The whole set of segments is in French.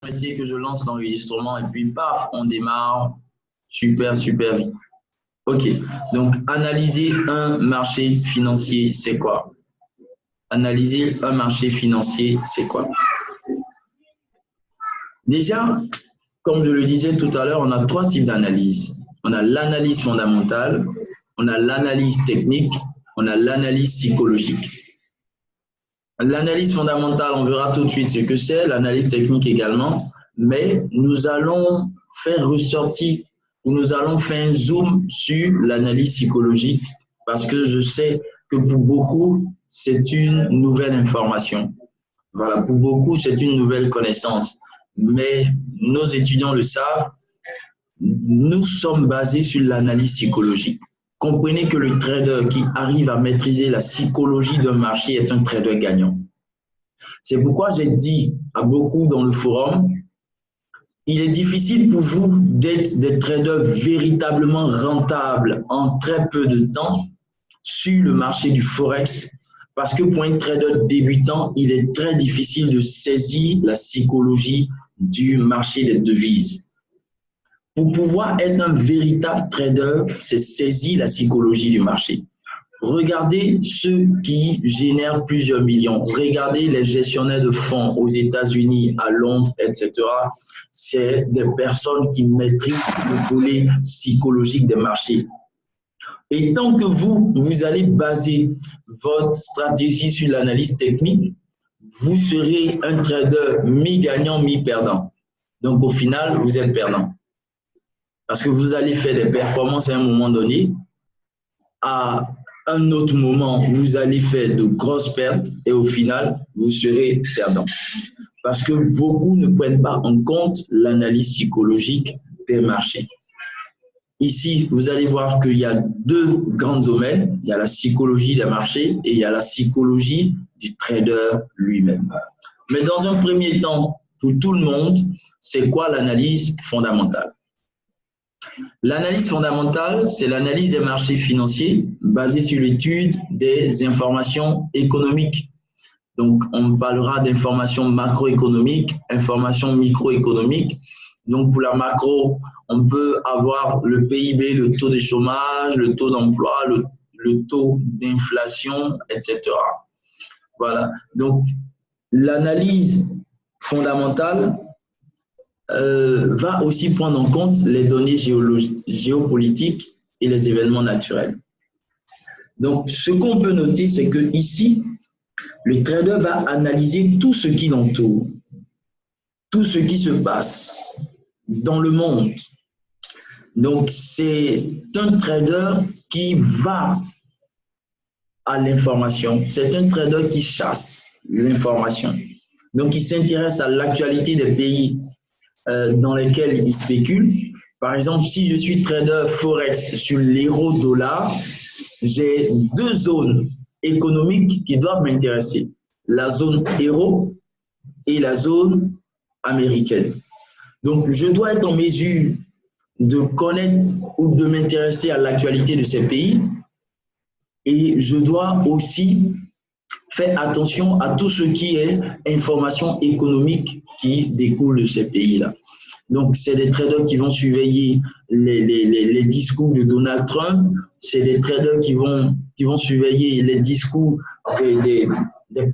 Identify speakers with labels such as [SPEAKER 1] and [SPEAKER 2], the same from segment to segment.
[SPEAKER 1] permettez que je lance l'enregistrement et puis paf, on démarre super, super vite. Ok, donc analyser un marché financier, c'est quoi? Analyser un marché financier, c'est quoi? Déjà, comme je le disais tout à l'heure, on a trois types d'analyse. On a l'analyse fondamentale, on a l'analyse technique, on a l'analyse psychologique. L'analyse fondamentale, on verra tout de suite ce que c'est, l'analyse technique également, mais nous allons faire ressortir, nous allons faire un zoom sur l'analyse psychologique parce que je sais que pour beaucoup, c'est une nouvelle information. Voilà, pour beaucoup, c'est une nouvelle connaissance. Mais nos étudiants le savent, nous sommes basés sur l'analyse psychologique. Comprenez que le trader qui arrive à maîtriser la psychologie d'un marché est un trader gagnant. C'est pourquoi j'ai dit à beaucoup dans le forum, il est difficile pour vous d'être des traders véritablement rentables en très peu de temps sur le marché du Forex parce que pour un trader débutant, il est très difficile de saisir la psychologie du marché des devises. Pour pouvoir être un véritable trader, c'est saisir la psychologie du marché. Regardez ceux qui génèrent plusieurs millions. Regardez les gestionnaires de fonds aux États-Unis, à Londres, etc. C'est des personnes qui maîtrisent le volet psychologique des marchés. Et tant que vous allez baser votre stratégie sur l'analyse technique, vous serez un trader mi-gagnant, mi-perdant. Donc, au final, vous êtes perdant. Parce que vous allez faire des performances à un moment donné, à un autre moment, vous allez faire de grosses pertes et au final, vous serez perdant. Parce que beaucoup ne prennent pas en compte l'analyse psychologique des marchés. Ici, vous allez voir qu'il y a deux grands domaines. Il y a la psychologie des marchés et il y a la psychologie du trader lui-même. Mais dans un premier temps, pour tout le monde, c'est quoi l'analyse fondamentale? L'analyse fondamentale, c'est l'analyse des marchés financiers basée sur l'étude des informations économiques. Donc, on parlera d'informations macroéconomiques, informations microéconomiques. Donc, pour la macro, on peut avoir le PIB, le taux de chômage, le taux d'emploi, le taux d'inflation, etc. Voilà. Donc, l'analyse fondamentale va aussi prendre en compte les données géopolitiques et les événements naturels. Donc, ce qu'on peut noter, c'est que ici, le trader va analyser tout ce qui l'entoure, tout ce qui se passe dans le monde. Donc, c'est un trader qui va à l'information. C'est un trader qui chasse l'information. Donc, il s'intéresse à l'actualité des pays dans lesquels il spécule. Par exemple, si je suis trader Forex sur l'euro-dollar, j'ai deux zones économiques qui doivent m'intéresser. La zone euro et la zone américaine. Donc, je dois être en mesure de connaître ou de m'intéresser à l'actualité de ces pays et je dois aussi faire attention à tout ce qui est information économique qui découle de ces pays-là. Donc, c'est des traders qui vont surveiller les discours de Donald Trump, c'est des traders qui vont surveiller les discours des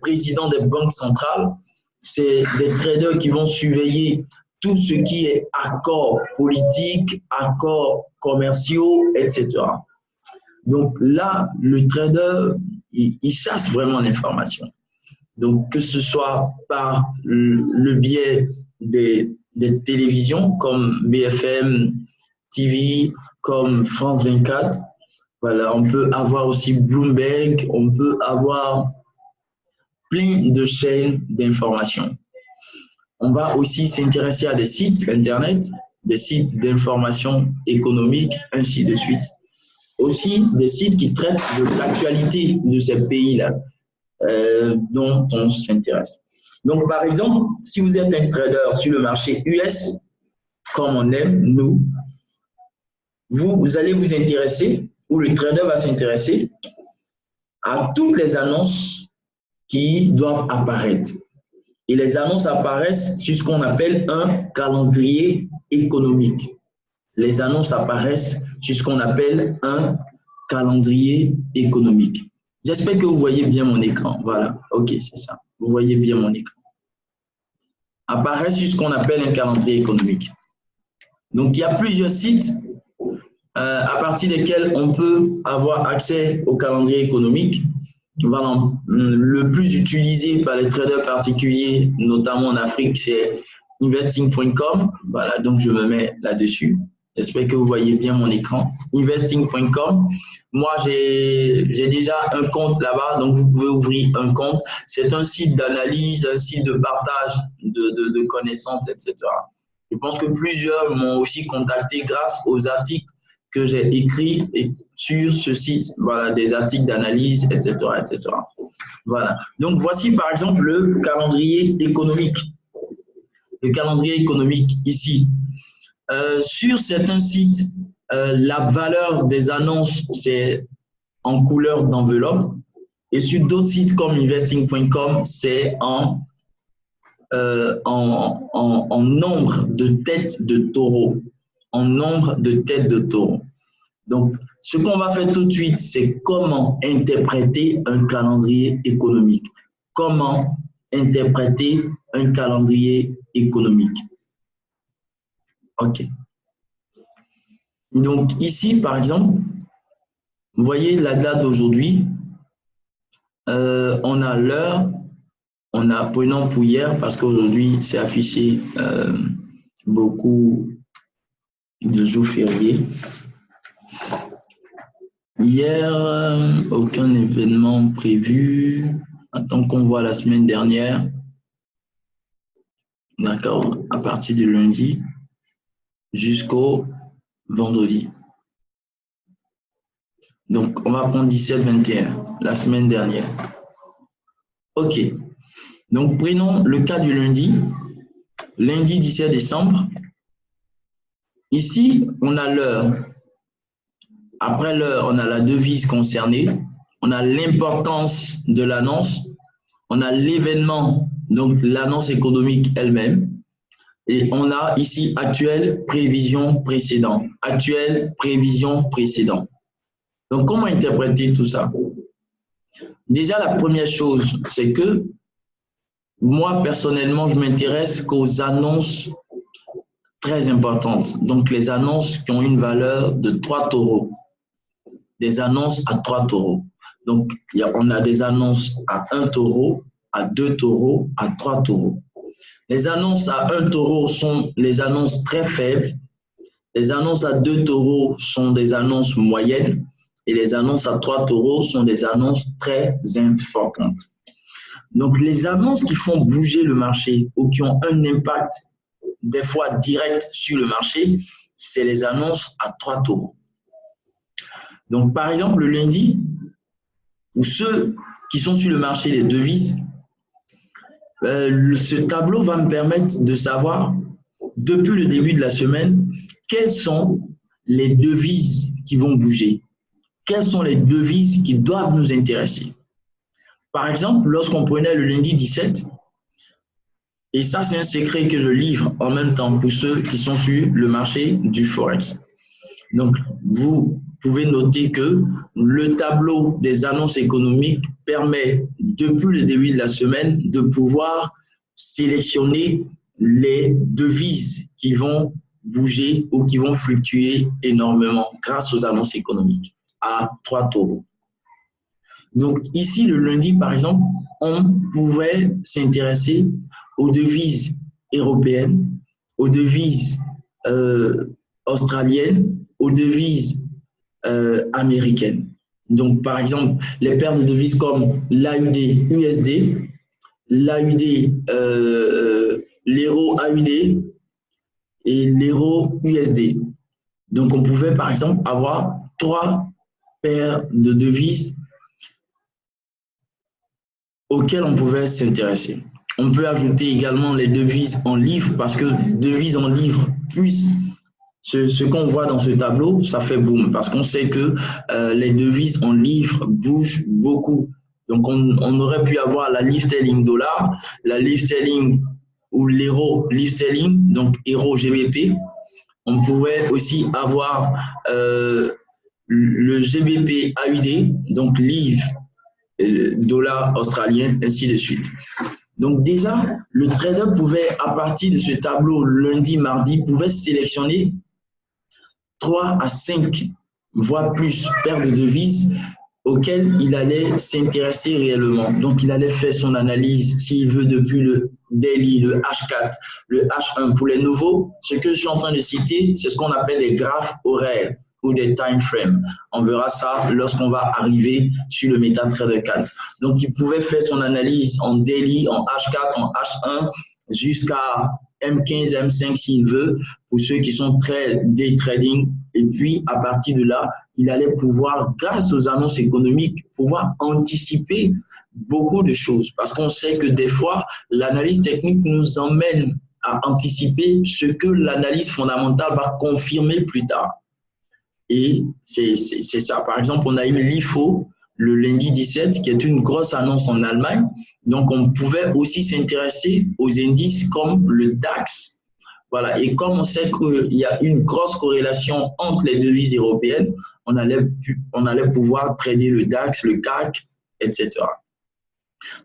[SPEAKER 1] présidents des banques centrales, c'est des traders qui vont surveiller tout ce qui est accords politiques, accords commerciaux, etc. Donc là, le trader, il chasse vraiment l'information. Donc, que ce soit par le biais des télévisions comme BFM TV, comme France 24, voilà, on peut avoir aussi Bloomberg, on peut avoir plein de chaînes d'information. On va aussi s'intéresser à des sites Internet, des sites d'information économique, ainsi de suite. Aussi des sites qui traitent de l'actualité de ces pays-là dont on s'intéresse. Donc, par exemple, si vous êtes un trader sur le marché US, comme on aime, nous, vous allez vous intéresser, ou le trader va s'intéresser à toutes les annonces qui doivent apparaître. Et les annonces apparaissent sur ce qu'on appelle un calendrier économique. Les annonces apparaissent sur ce qu'on appelle un calendrier économique. J'espère que vous voyez bien mon écran. Voilà, ok, c'est ça. Vous voyez bien mon écran. Apparaissent sur ce qu'on appelle un calendrier économique. Donc, il y a plusieurs sites à partir desquels on peut avoir accès au calendrier économique. Voilà, le plus utilisé par les traders particuliers, notamment en Afrique, c'est investing.com. Voilà, donc je me mets là-dessus. J'espère que vous voyez bien mon écran. Investing.com. Moi, j'ai déjà un compte là-bas, donc vous pouvez ouvrir un compte. C'est un site d'analyse, un site de partage de connaissances, etc. Je pense que plusieurs m'ont aussi contacté grâce aux articles que j'ai écrits sur ce site, voilà, des articles d'analyse, etc., etc. Voilà. Donc, voici par exemple le calendrier économique. Le calendrier économique ici. Sur certains sites, la valeur des annonces, c'est en couleur d'enveloppe. Et sur d'autres sites comme investing.com, c'est en nombre de têtes de taureau. En nombre de têtes de taureau. Donc, ce qu'on va faire tout de suite, c'est comment interpréter un calendrier économique. Comment interpréter un calendrier économique. OK. Donc, ici, par exemple, vous voyez la date d'aujourd'hui. On a l'heure. On a, prenons pour hier, parce qu'aujourd'hui, c'est affiché beaucoup de jours fériés. Hier, aucun événement prévu. Attends qu'on voit la semaine dernière. D'accord, à partir du lundi jusqu'au vendredi. Donc, on va prendre 17-21, la semaine dernière. OK. Donc, prenons le cas du lundi. Lundi 17 décembre. Ici, on a l'heure. Après l'heure, on a la devise concernée, on a l'importance de l'annonce, on a l'événement, donc l'annonce économique elle-même, et on a ici actuel, prévision, précédent. Actuel, prévision, précédent. Donc, comment interpréter tout ça? Déjà, la première chose, c'est que moi, personnellement, je m'intéresse qu'aux annonces très importantes. Donc, les annonces qui ont une valeur de 3 taureaux. Des annonces à 3 taureaux. Donc, on a des annonces à 1 taureau, à 2 taureaux, à 3 taureaux. Les annonces à 1 taureau sont les annonces très faibles. Les annonces à 2 taureaux sont des annonces moyennes. Et les annonces à 3 taureaux sont des annonces très importantes. Donc, les annonces qui font bouger le marché ou qui ont un impact des fois direct sur le marché, c'est les annonces à 3 taureaux. Donc, par exemple, le lundi, ou ceux qui sont sur le marché des devises, ce tableau va me permettre de savoir, depuis le début de la semaine, quelles sont les devises qui vont bouger. Quelles sont les devises qui doivent nous intéresser. Par exemple, lorsqu'on prenait le lundi 17, et ça c'est un secret que je livre en même temps pour ceux qui sont sur le marché du Forex. Donc, vous pouvez noter que le tableau des annonces économiques permet, depuis le début de la semaine, de pouvoir sélectionner les devises qui vont bouger ou qui vont fluctuer énormément grâce aux annonces économiques à 3 taureaux. Donc, ici, le lundi, par exemple, on pouvait s'intéresser aux devises européennes, aux devises australiennes, aux devises américaines. Donc, par exemple, les paires de devises comme l'AUD-USD, l'AUD, l'euro AUD et l'euro USD. Donc, on pouvait, par exemple, avoir 3 paires de devises auxquelles on pouvait s'intéresser. On peut ajouter également les devises en livres parce que devises en livres plus ce qu'on voit dans ce tableau, ça fait boom parce qu'on sait que les devises en livres bougent beaucoup Donc, on aurait pu avoir la livre sterling dollar, la livre sterling ou l'euro livre sterling, donc euro GBP. On pouvait aussi avoir le GBP AUD, donc livre dollar australien, ainsi de suite. Donc déjà, le trader pouvait, à partir de ce tableau lundi, mardi, pouvait sélectionner 3 à 5, voire plus, paires de devises auxquelles il allait s'intéresser réellement. Donc, il allait faire son analyse, s'il veut, depuis le daily, le H4, le H1. Pour les nouveaux, ce que je suis en train de citer, c'est ce qu'on appelle des graphes horaires ou des time frames. On verra ça lorsqu'on va arriver sur le MetaTrader 4. Donc, il pouvait faire son analyse en daily, en H4, en H1, jusqu'à M15, M5 s'il veut, pour ceux qui sont très day trading. Et puis, à partir de là, il allait pouvoir, grâce aux annonces économiques, pouvoir anticiper beaucoup de choses. Parce qu'on sait que des fois, l'analyse technique nous emmène à anticiper ce que l'analyse fondamentale va confirmer plus tard. Et c'est ça. Par exemple, on a eu l'IFO le lundi 17, qui est une grosse annonce en Allemagne. Donc, on pouvait aussi s'intéresser aux indices comme le DAX. Voilà. Et comme on sait qu'il y a une grosse corrélation entre les devises européennes, on allait pouvoir trader le DAX, le CAC, etc.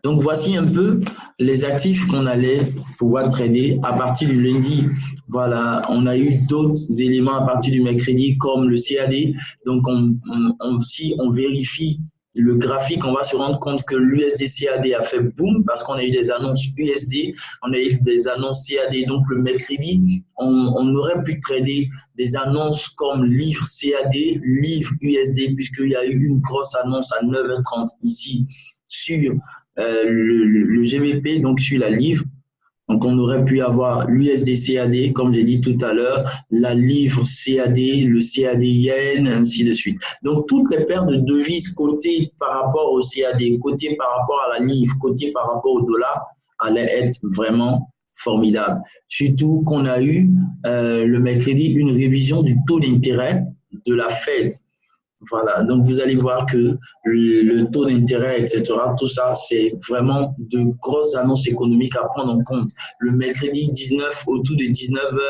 [SPEAKER 1] Donc, voici un peu les actifs qu'on allait pouvoir trader à partir du lundi. Voilà, on a eu d'autres éléments à partir du mercredi comme le CAD. Donc, si on vérifie le graphique, on va se rendre compte que l'USD CAD a fait boom parce qu'on a eu des annonces USD, on a eu des annonces CAD. Donc, le mercredi, on aurait pu trader des annonces comme livre CAD, livre USD, puisqu'il y a eu une grosse annonce à 9h30 ici sur le GBP, donc sur la livre. Donc, on aurait pu avoir l'USD CAD, comme j'ai dit tout à l'heure, la livre CAD, le CAD yen, ainsi de suite. Donc, toutes les paires de devises cotées par rapport au CAD, cotées par rapport à la livre, cotées par rapport au dollar, allaient être vraiment formidables. Surtout qu'on a eu le mercredi une révision du taux d'intérêt de la Fed. Voilà, donc vous allez voir que le taux d'intérêt, etc., tout ça, c'est vraiment de grosses annonces économiques à prendre en compte. Le mercredi 19, autour de 19h,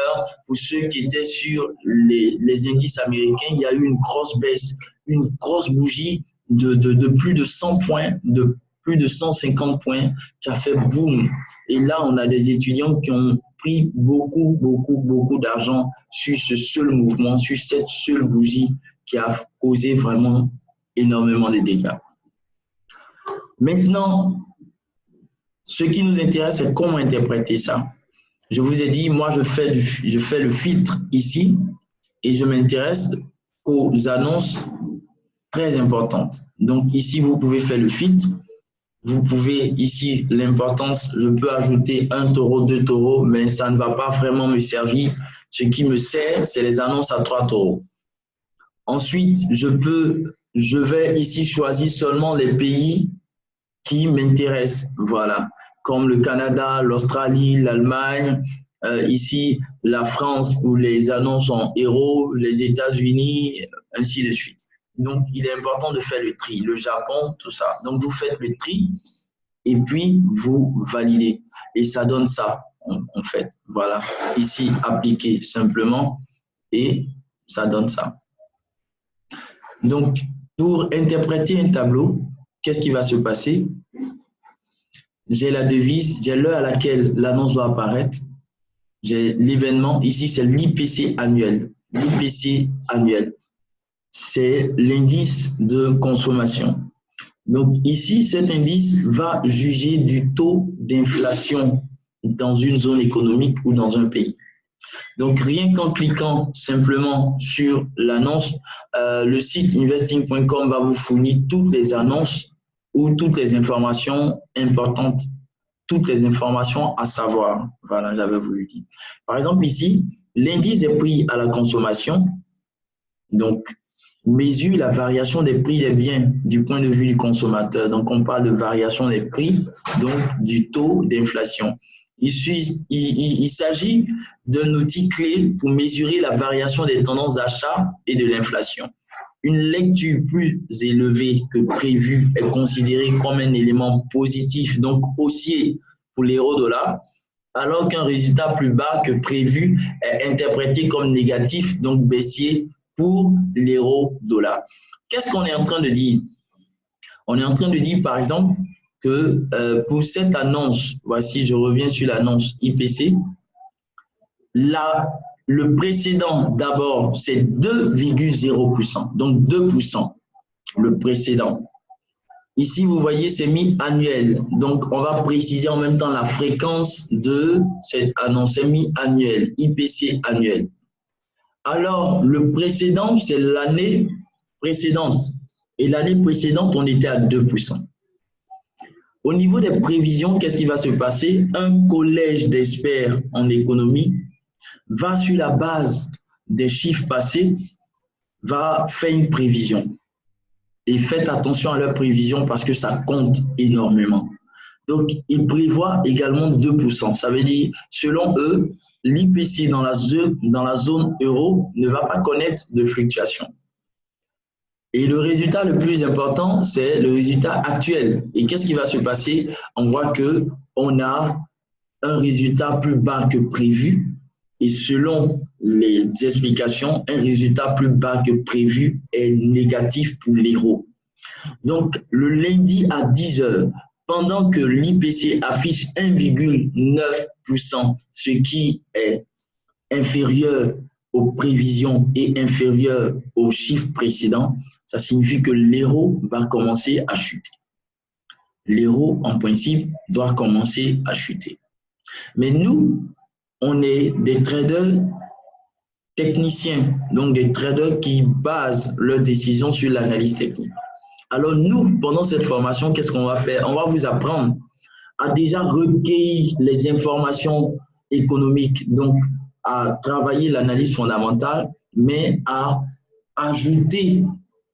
[SPEAKER 1] pour ceux qui étaient sur les indices américains, il y a eu une grosse baisse, une grosse bougie de plus de 100 points, de plus de 150 points, qui a fait boum. Et là, on a des étudiants qui ont pris beaucoup d'argent sur ce seul mouvement, sur cette seule bougie qui a causé vraiment énormément de dégâts. Maintenant, ce qui nous intéresse, c'est comment interpréter ça. Je vous ai dit, moi, je fais le filtre ici et je m'intéresse aux annonces très importantes. Donc, ici, vous pouvez faire le filtre. Vous pouvez ici, l'importance, je peux ajouter 1 taureau, 2 taureaux, mais ça ne va pas vraiment me servir. Ce qui me sert, c'est les annonces à 3 taureaux. Ensuite, je vais ici choisir seulement les pays qui m'intéressent, voilà, comme le Canada, l'Australie, l'Allemagne, ici la France où les annonces en euros, les États-Unis, ainsi de suite. Donc, il est important de faire le tri, le Japon, tout ça. Donc, vous faites le tri et puis vous validez. Et ça donne ça, en fait. Voilà, ici, appliquer simplement et ça donne ça. Donc, pour interpréter un tableau, qu'est-ce qui va se passer? J'ai la devise, j'ai l'heure à laquelle l'annonce doit apparaître, j'ai l'événement, ici c'est l'IPC annuel. L'IPC annuel, c'est l'indice de consommation. Donc ici, cet indice va juger du taux d'inflation dans une zone économique ou dans un pays. Donc, rien qu'en cliquant simplement sur l'annonce, le site investing.com va vous fournir toutes les annonces ou toutes les informations importantes, toutes les informations à savoir. Voilà, j'avais voulu dire. Par exemple, ici, l'indice des prix à la consommation, donc, mesure la variation des prix des biens du point de vue du consommateur. Donc, on parle de variation des prix, donc du taux d'inflation. Il s'agit d'un outil clé pour mesurer la variation des tendances d'achat et de l'inflation. une lecture plus élevée que prévu est considérée comme un élément positif, donc haussier pour l'euro-dollar, alors qu'un résultat plus bas que prévu est interprété comme négatif, donc baissier pour l'euro-dollar. Qu'est-ce qu'on est en train de dire? On est en train de dire, par exemple, que pour cette annonce, voici, je reviens sur l'annonce IPC, le précédent, d'abord, c'est 2,0%, donc 2%, le précédent. Ici, vous voyez, c'est mi-annuel. Donc, on va préciser en même temps la fréquence de cette annonce. C'est mi-annuel, IPC annuel. Alors, le précédent, c'est l'année précédente. Et l'année précédente, on était à 2%. Au niveau des prévisions, qu'est-ce qui va se passer? Un collège d'experts en économie va, sur la base des chiffres passés, va faire une prévision. Et faites attention à leurs prévisions parce que ça compte énormément. Donc, ils prévoient également 2%. Ça veut dire, selon eux, l'IPC dans la zone euro ne va pas connaître de fluctuation. Et le résultat le plus important, c'est le résultat actuel. Et qu'est-ce qui va se passer? On voit qu'on a un résultat plus bas que prévu. Et selon les explications, un résultat plus bas que prévu est négatif pour l'euro. Donc, le lundi à 10 h, pendant que l'IPC affiche 1,9%, ce qui est inférieur aux prévisions et inférieur aux chiffres précédents, ça signifie que l'euro va commencer à chuter. L'euro, en principe, doit commencer à chuter. Mais nous, on est des traders techniciens, donc des traders qui basent leurs décisions sur l'analyse technique. Alors nous, pendant cette formation, qu'est-ce qu'on va faire? On va vous apprendre à déjà recueillir les informations économiques, donc à travailler l'analyse fondamentale, mais à ajouter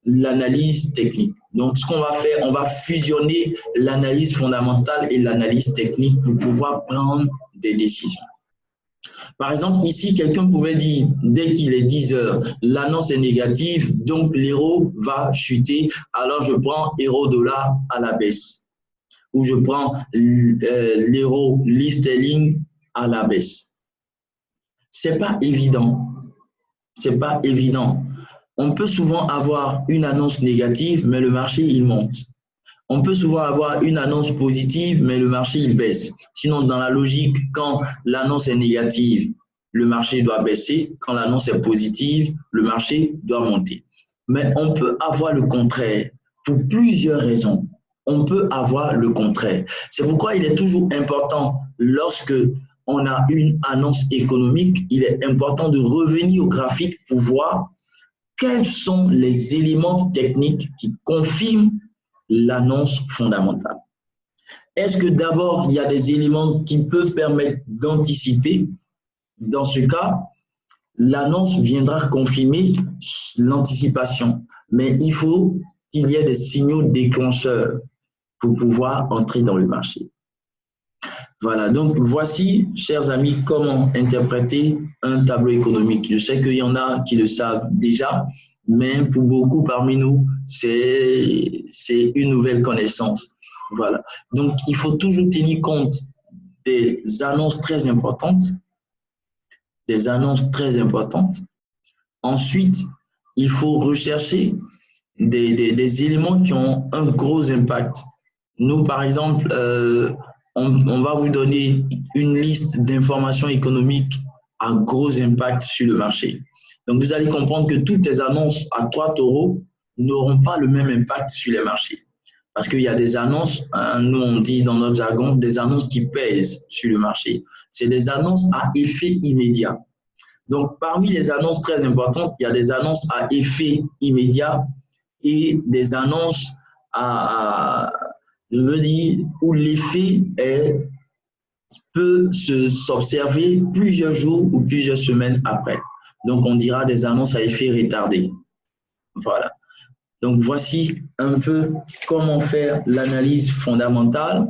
[SPEAKER 1] l'analyse technique. Donc, ce qu'on va faire, on va fusionner l'analyse fondamentale et l'analyse technique pour pouvoir prendre des décisions. Par exemple, ici, quelqu'un pouvait dire, dès qu'il est 10 h, l'annonce est négative, donc l'euro va chuter, alors je prends euro-dollar à la baisse. Ou je prends l'euro, livre sterling à la baisse. C'est pas évident. C'est pas évident. On peut souvent avoir une annonce négative, mais le marché, il monte. On peut souvent avoir une annonce positive, mais le marché, il baisse. Sinon, dans la logique, quand l'annonce est négative, le marché doit baisser. Quand l'annonce est positive, le marché doit monter. Mais on peut avoir le contraire pour plusieurs raisons. On peut avoir le contraire. C'est pourquoi il est toujours important, lorsque on a une annonce économique, il est important de revenir au graphique pour voir quels sont les éléments techniques qui confirment l'annonce fondamentale. Est-ce que d'abord, il y a des éléments qui peuvent permettre d'anticiper? Dans ce cas, l'annonce viendra confirmer l'anticipation. Mais il faut qu'il y ait des signaux déclencheurs pour pouvoir entrer dans le marché. Voilà, donc voici, chers amis, comment interpréter un tableau économique. Je sais qu'il y en a qui le savent déjà, mais pour beaucoup parmi nous, c'est une nouvelle connaissance. Voilà, donc il faut toujours tenir compte des annonces très importantes, Ensuite, il faut rechercher des éléments qui ont un gros impact. Nous, par exemple, on va vous donner une liste d'informations économiques à gros impact sur le marché. Donc, vous allez comprendre que toutes les annonces à 3 € n'auront pas le même impact sur les marchés. Parce qu'il y a des annonces, hein, nous on dit dans notre jargon, des annonces qui pèsent sur le marché. C'est des annonces à effet immédiat. Donc, parmi les annonces très importantes, il y a des annonces à effet immédiat et des annonces je veux dire, où l'effet peut s'observer plusieurs jours ou plusieurs semaines après. Donc, on dira des annonces à effet retardé. Voilà. Donc, voici un peu comment faire l'analyse fondamentale.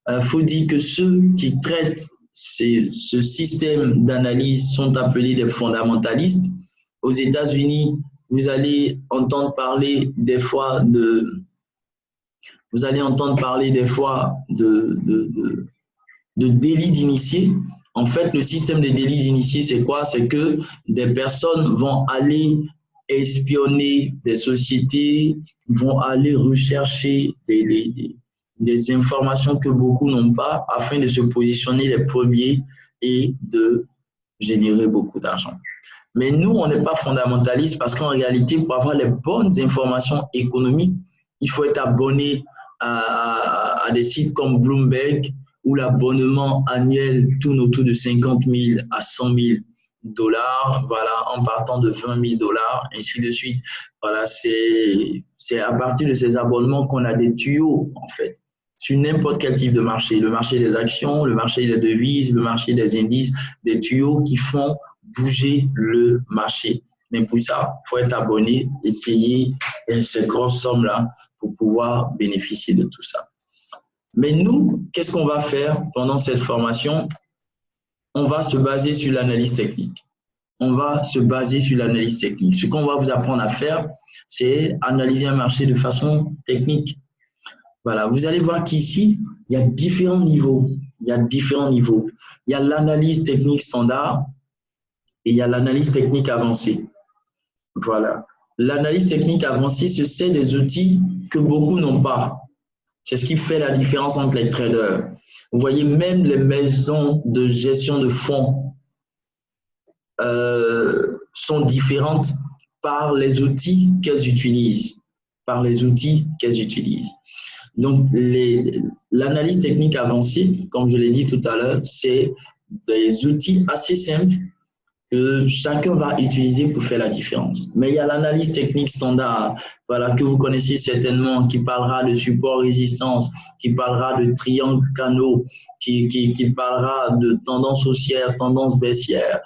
[SPEAKER 1] Il faut dire que ceux qui traitent ce système d'analyse sont appelés des fondamentalistes. Aux États-Unis, vous allez entendre parler des fois de délits d'initiés. En fait, le système de délits d'initiés, c'est quoi? C'est que des personnes vont aller espionner des sociétés, vont aller rechercher des informations que beaucoup n'ont pas afin de se positionner les premiers et de générer beaucoup d'argent. Mais nous, on n'est pas fondamentaliste parce qu'en réalité, pour avoir les bonnes informations économiques, il faut être abonné à des sites comme Bloomberg, où l'abonnement annuel tourne autour de 50 000 à 100 000 dollars, voilà, en partant de 20 000 dollars, ainsi de suite. Voilà, c'est à partir de ces abonnements qu'on a des tuyaux, en fait, sur n'importe quel type de marché, le marché des actions, le marché des devises, le marché des indices, des tuyaux qui font bouger le marché. Mais pour ça, il faut être abonné et payer ces grosses sommes-là pour pouvoir bénéficier de tout ça. Mais nous, qu'est-ce qu'on va faire pendant cette formation? On va se baser sur l'analyse technique. On va se baser sur l'analyse technique. Ce qu'on va vous apprendre à faire, c'est analyser un marché de façon technique. Voilà, vous allez voir qu'ici, il y a différents niveaux. Il y a l'analyse technique standard et il y a l'analyse technique avancée. Voilà. L'analyse technique avancée, c'est des outils que beaucoup n'ont pas. C'est ce qui fait la différence entre les traders. Vous voyez, même les maisons de gestion de fonds sont différentes par les outils qu'elles utilisent. Donc, l'analyse technique avancée, comme je l'ai dit tout à l'heure, c'est des outils assez simples que chacun va utiliser pour faire la différence. Mais il y a l'analyse technique standard, voilà, que vous connaissez certainement, qui parlera de support résistance, qui parlera de triangle canaux, qui parlera de tendance haussière, tendance baissière,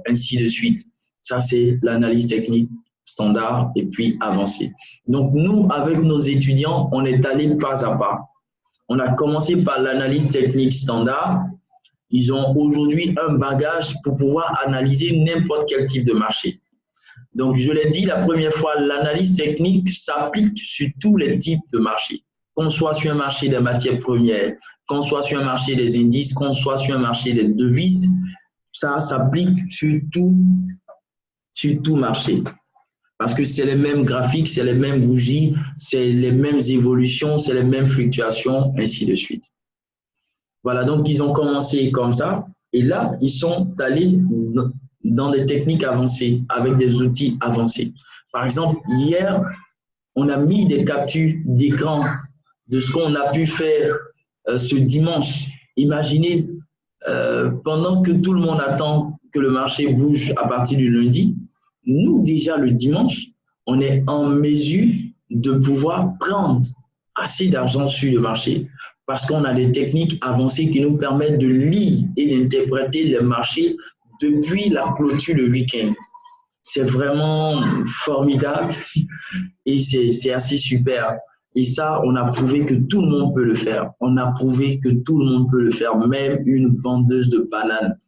[SPEAKER 1] ainsi de suite. Ça, c'est l'analyse technique standard et puis avancée. Donc, nous, avec nos étudiants, on est allé pas à pas. On a commencé par l'analyse technique standard. Ils ont aujourd'hui un bagage pour pouvoir analyser n'importe quel type de marché. Donc, je l'ai dit la première fois, l'analyse technique s'applique sur tous les types de marchés. Qu'on soit sur un marché des matières premières, qu'on soit sur un marché des indices, qu'on soit sur un marché des devises, ça s'applique sur tout marché. Parce que c'est les mêmes graphiques, c'est les mêmes bougies, c'est les mêmes évolutions, c'est les mêmes fluctuations, ainsi de suite. Voilà, donc ils ont commencé comme ça et là, ils sont allés dans des techniques avancées, avec des outils avancés. Par exemple, hier, on a mis des captures d'écran de ce qu'on a pu faire ce dimanche. Imaginez, pendant que tout le monde attend que le marché bouge à partir du lundi, nous, déjà le dimanche, on est en mesure de pouvoir prendre assez d'argent sur le marché parce qu'on a des techniques avancées qui nous permettent de lire et d'interpréter les marchés depuis la clôture le week-end. C'est vraiment formidable et c'est assez super. Et ça, on a prouvé que tout le monde peut le faire. On a prouvé que tout le monde peut le faire, même une vendeuse de bananes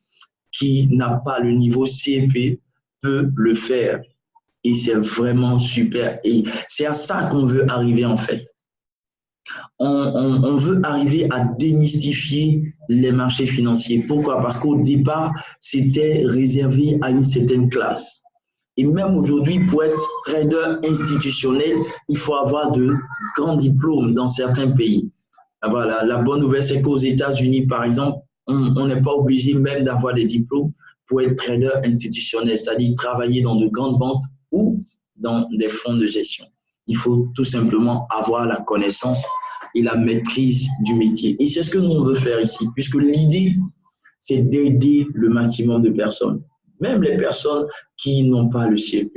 [SPEAKER 1] qui n'a pas le niveau CEP peut le faire. Et c'est vraiment super. Et c'est à ça qu'on veut arriver en fait. On veut arriver à démystifier les marchés financiers. Pourquoi? Parce qu'au départ, c'était réservé à une certaine classe. Et même aujourd'hui, pour être trader institutionnel, il faut avoir de grands diplômes dans certains pays. Voilà, la bonne nouvelle, c'est qu'aux États-Unis, par exemple, on n'est pas obligé même d'avoir des diplômes pour être trader institutionnel, c'est-à-dire travailler dans de grandes banques ou dans des fonds de gestion. Il faut tout simplement avoir la connaissance et la maîtrise du métier. Et c'est ce que nous on veut faire ici, puisque l'idée, c'est d'aider le maximum de personnes, même les personnes qui n'ont pas le CEP.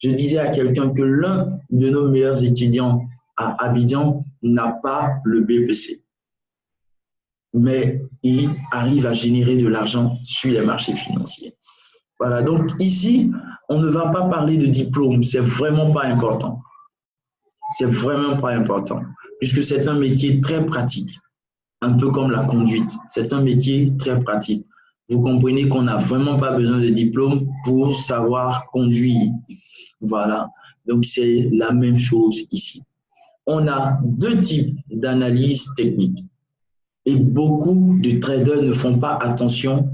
[SPEAKER 1] Je disais à quelqu'un que l'un de nos meilleurs étudiants à Abidjan n'a pas le BPC, mais il arrive à générer de l'argent sur les marchés financiers. Voilà, donc ici, on ne va pas parler de diplôme, c'est vraiment pas important. C'est vraiment pas important, puisque c'est un métier très pratique, un peu comme la conduite. C'est un métier très pratique. Vous comprenez qu'on n'a vraiment pas besoin de diplôme pour savoir conduire. Voilà. Donc, c'est la même chose ici. On a deux types d'analyse technique et beaucoup de traders ne font pas attention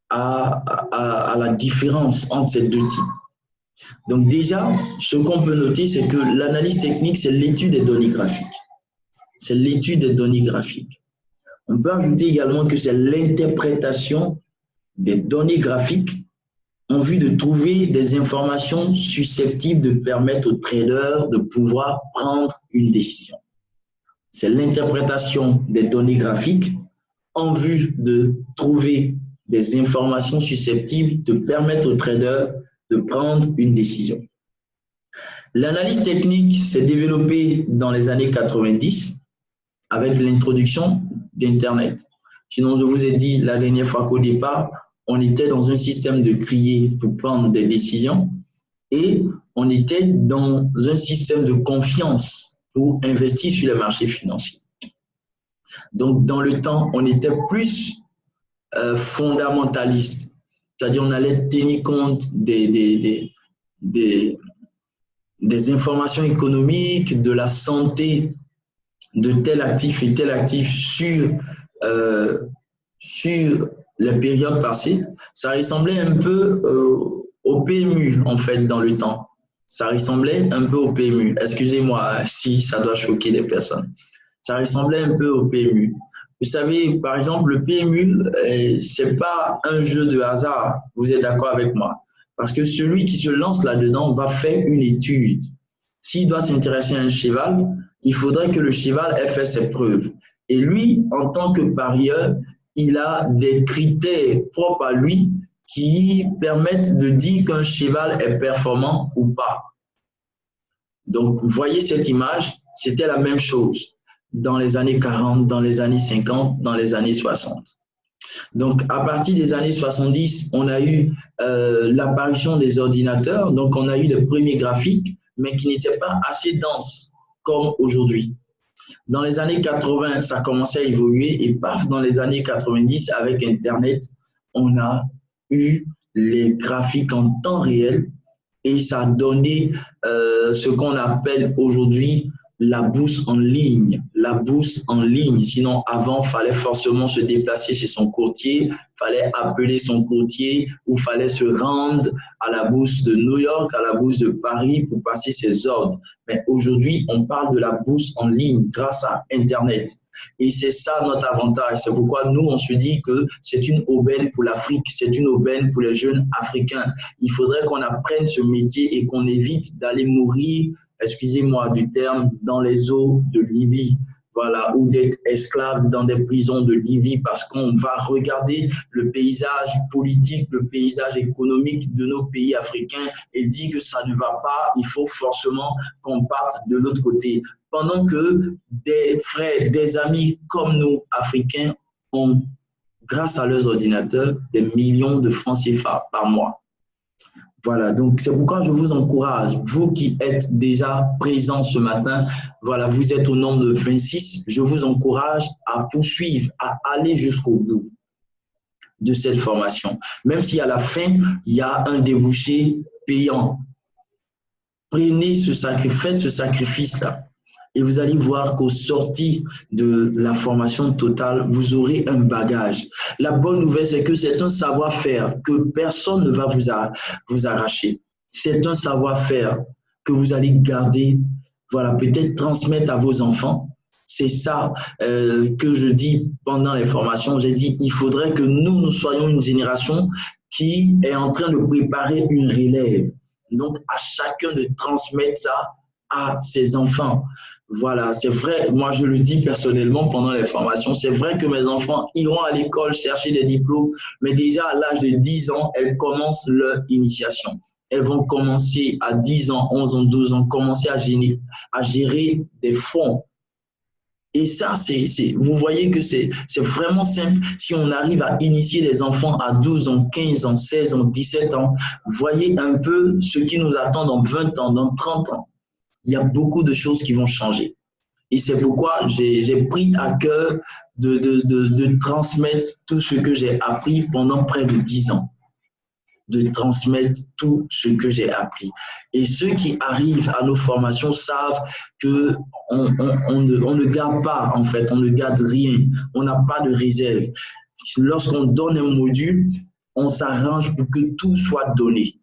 [SPEAKER 1] à la différence entre ces deux types. Donc déjà, ce qu'on peut noter, c'est que l'analyse technique, c'est l'étude des données graphiques. C'est l'étude des données graphiques. On peut ajouter également que c'est l'interprétation des données graphiques en vue de trouver des informations susceptibles de permettre aux traders de pouvoir prendre une décision. C'est l'interprétation des données graphiques en vue de trouver des informations susceptibles de permettre aux traders de prendre une décision. L'analyse technique s'est développée dans les années 90 avec l'introduction d'Internet. Sinon, je vous ai dit la dernière fois qu'au départ, on était dans un système de crier pour prendre des décisions et on était dans un système de confiance pour investir sur les marchés financiers. Donc, dans le temps, on était plus fondamentaliste, c'est-à-dire on allait tenir compte des informations économiques, de la santé de tel actif et tel actif sur les périodes passées. Ça ressemblait un peu au PMU, en fait, dans le temps. Ça ressemblait un peu au PMU. Excusez-moi si ça doit choquer des personnes. Ça ressemblait un peu au PMU. Vous savez, par exemple, le PMU, ce n'est pas un jeu de hasard. Vous êtes d'accord avec moi? Parce que celui qui se lance là-dedans va faire une étude. S'il doit s'intéresser à un cheval, il faudrait que le cheval ait fait ses preuves. Et lui, en tant que parieur, il a des critères propres à lui qui permettent de dire qu'un cheval est performant ou pas. Donc, vous voyez cette image, c'était la même chose dans les années 40, dans les années 50, dans les années 60. Donc, à partir des années 70, on a eu l'apparition des ordinateurs. Donc, on a eu les premiers graphiques, mais qui n'étaient pas assez denses comme aujourd'hui. Dans les années 80, ça commençait à évoluer et paf, dans les années 90, avec Internet, on a eu les graphiques en temps réel et ça a donné ce qu'on appelle aujourd'hui la bourse en ligne. La bourse en ligne, sinon avant, il fallait forcément se déplacer chez son courtier, il fallait appeler son courtier ou il fallait se rendre à la bourse de New York, à la bourse de Paris pour passer ses ordres. Mais aujourd'hui, on parle de la bourse en ligne grâce à Internet. Et c'est ça notre avantage. C'est pourquoi nous, on se dit que c'est une aubaine pour l'Afrique, c'est une aubaine pour les jeunes Africains. Il faudrait qu'on apprenne ce métier et qu'on évite d'aller mourir, excusez-moi du terme, dans les eaux de Libye. Voilà, ou d'être esclave dans des prisons de Libye parce qu'on va regarder le paysage politique, le paysage économique de nos pays africains et dire que ça ne va pas, il faut forcément qu'on parte de l'autre côté. Pendant que des frères, des amis comme nous, Africains, ont, grâce à leurs ordinateurs, des millions de francs CFA par mois. Voilà, donc c'est pourquoi je vous encourage, vous qui êtes déjà présents ce matin, voilà, vous êtes au nombre de 26, je vous encourage à poursuivre, à aller jusqu'au bout de cette formation. Même si à la fin, il y a un débouché payant. Prenez ce sacrifice, faites ce sacrifice-là. Et vous allez voir qu'au sorti de la formation totale, vous aurez un bagage. La bonne nouvelle, c'est que c'est un savoir-faire que personne ne va vous arracher. C'est un savoir-faire que vous allez garder, voilà, peut-être transmettre à vos enfants. C'est ça que je dis pendant les formations. J'ai dit, il faudrait que nous soyons une génération qui est en train de préparer une relève. Donc, à chacun de transmettre ça à ses enfants. Voilà, c'est vrai, moi je le dis personnellement pendant les formations, c'est vrai que mes enfants iront à l'école chercher des diplômes, mais déjà à l'âge de 10 ans, elles commencent leur initiation. Elles vont commencer à 10 ans, 11 ans, 12 ans, commencer à gérer des fonds. Et ça, vous voyez que c'est vraiment simple. Si on arrive à initier les enfants à 12 ans, 15 ans, 16 ans, 17 ans, voyez un peu ce qui nous attend dans 20 ans, dans 30 ans. Il y a beaucoup de choses qui vont changer. Et c'est pourquoi j'ai pris à cœur de transmettre tout ce que j'ai appris pendant près de 10 ans. de transmettre tout ce que j'ai appris. Et ceux qui arrivent à nos formations savent que on ne garde pas, en fait, on ne garde rien, on n'a pas de réserve. Lorsqu'on donne un module, on s'arrange pour que tout soit donné.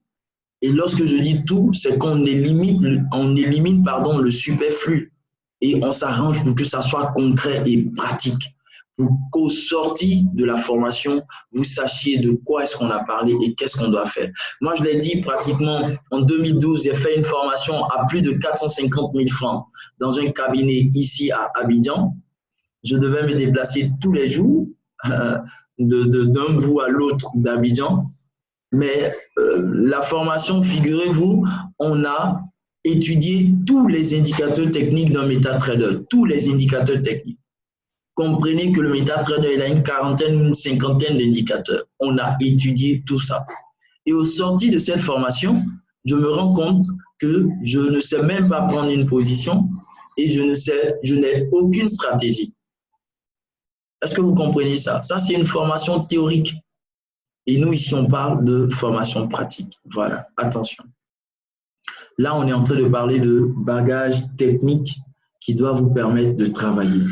[SPEAKER 1] Et lorsque je dis tout, c'est qu'on élimine, le superflu et on s'arrange pour que ça soit concret et pratique. Pour qu'au sorti de la formation, vous sachiez de quoi est-ce qu'on a parlé et qu'est-ce qu'on doit faire. Moi, je l'ai dit pratiquement en 2012, j'ai fait une formation à plus de 450 000 francs dans un cabinet ici à Abidjan. Je devais me déplacer tous les jours d'un bout à l'autre d'Abidjan. Mais la formation, figurez-vous, on a étudié tous les indicateurs techniques d'un MetaTrader, tous les indicateurs techniques. Comprenez que le MetaTrader, il a une quarantaine ou une cinquantaine d'indicateurs. On a étudié tout ça. Et au sorti de cette formation, je me rends compte que je ne sais même pas prendre une position et je n'ai aucune stratégie. Est-ce que vous comprenez ça? Ça, c'est une formation théorique. Et nous, ici, on parle de formation pratique. Voilà, attention. Là, on est en train de parler de bagages techniques qui doivent vous permettre de travailler.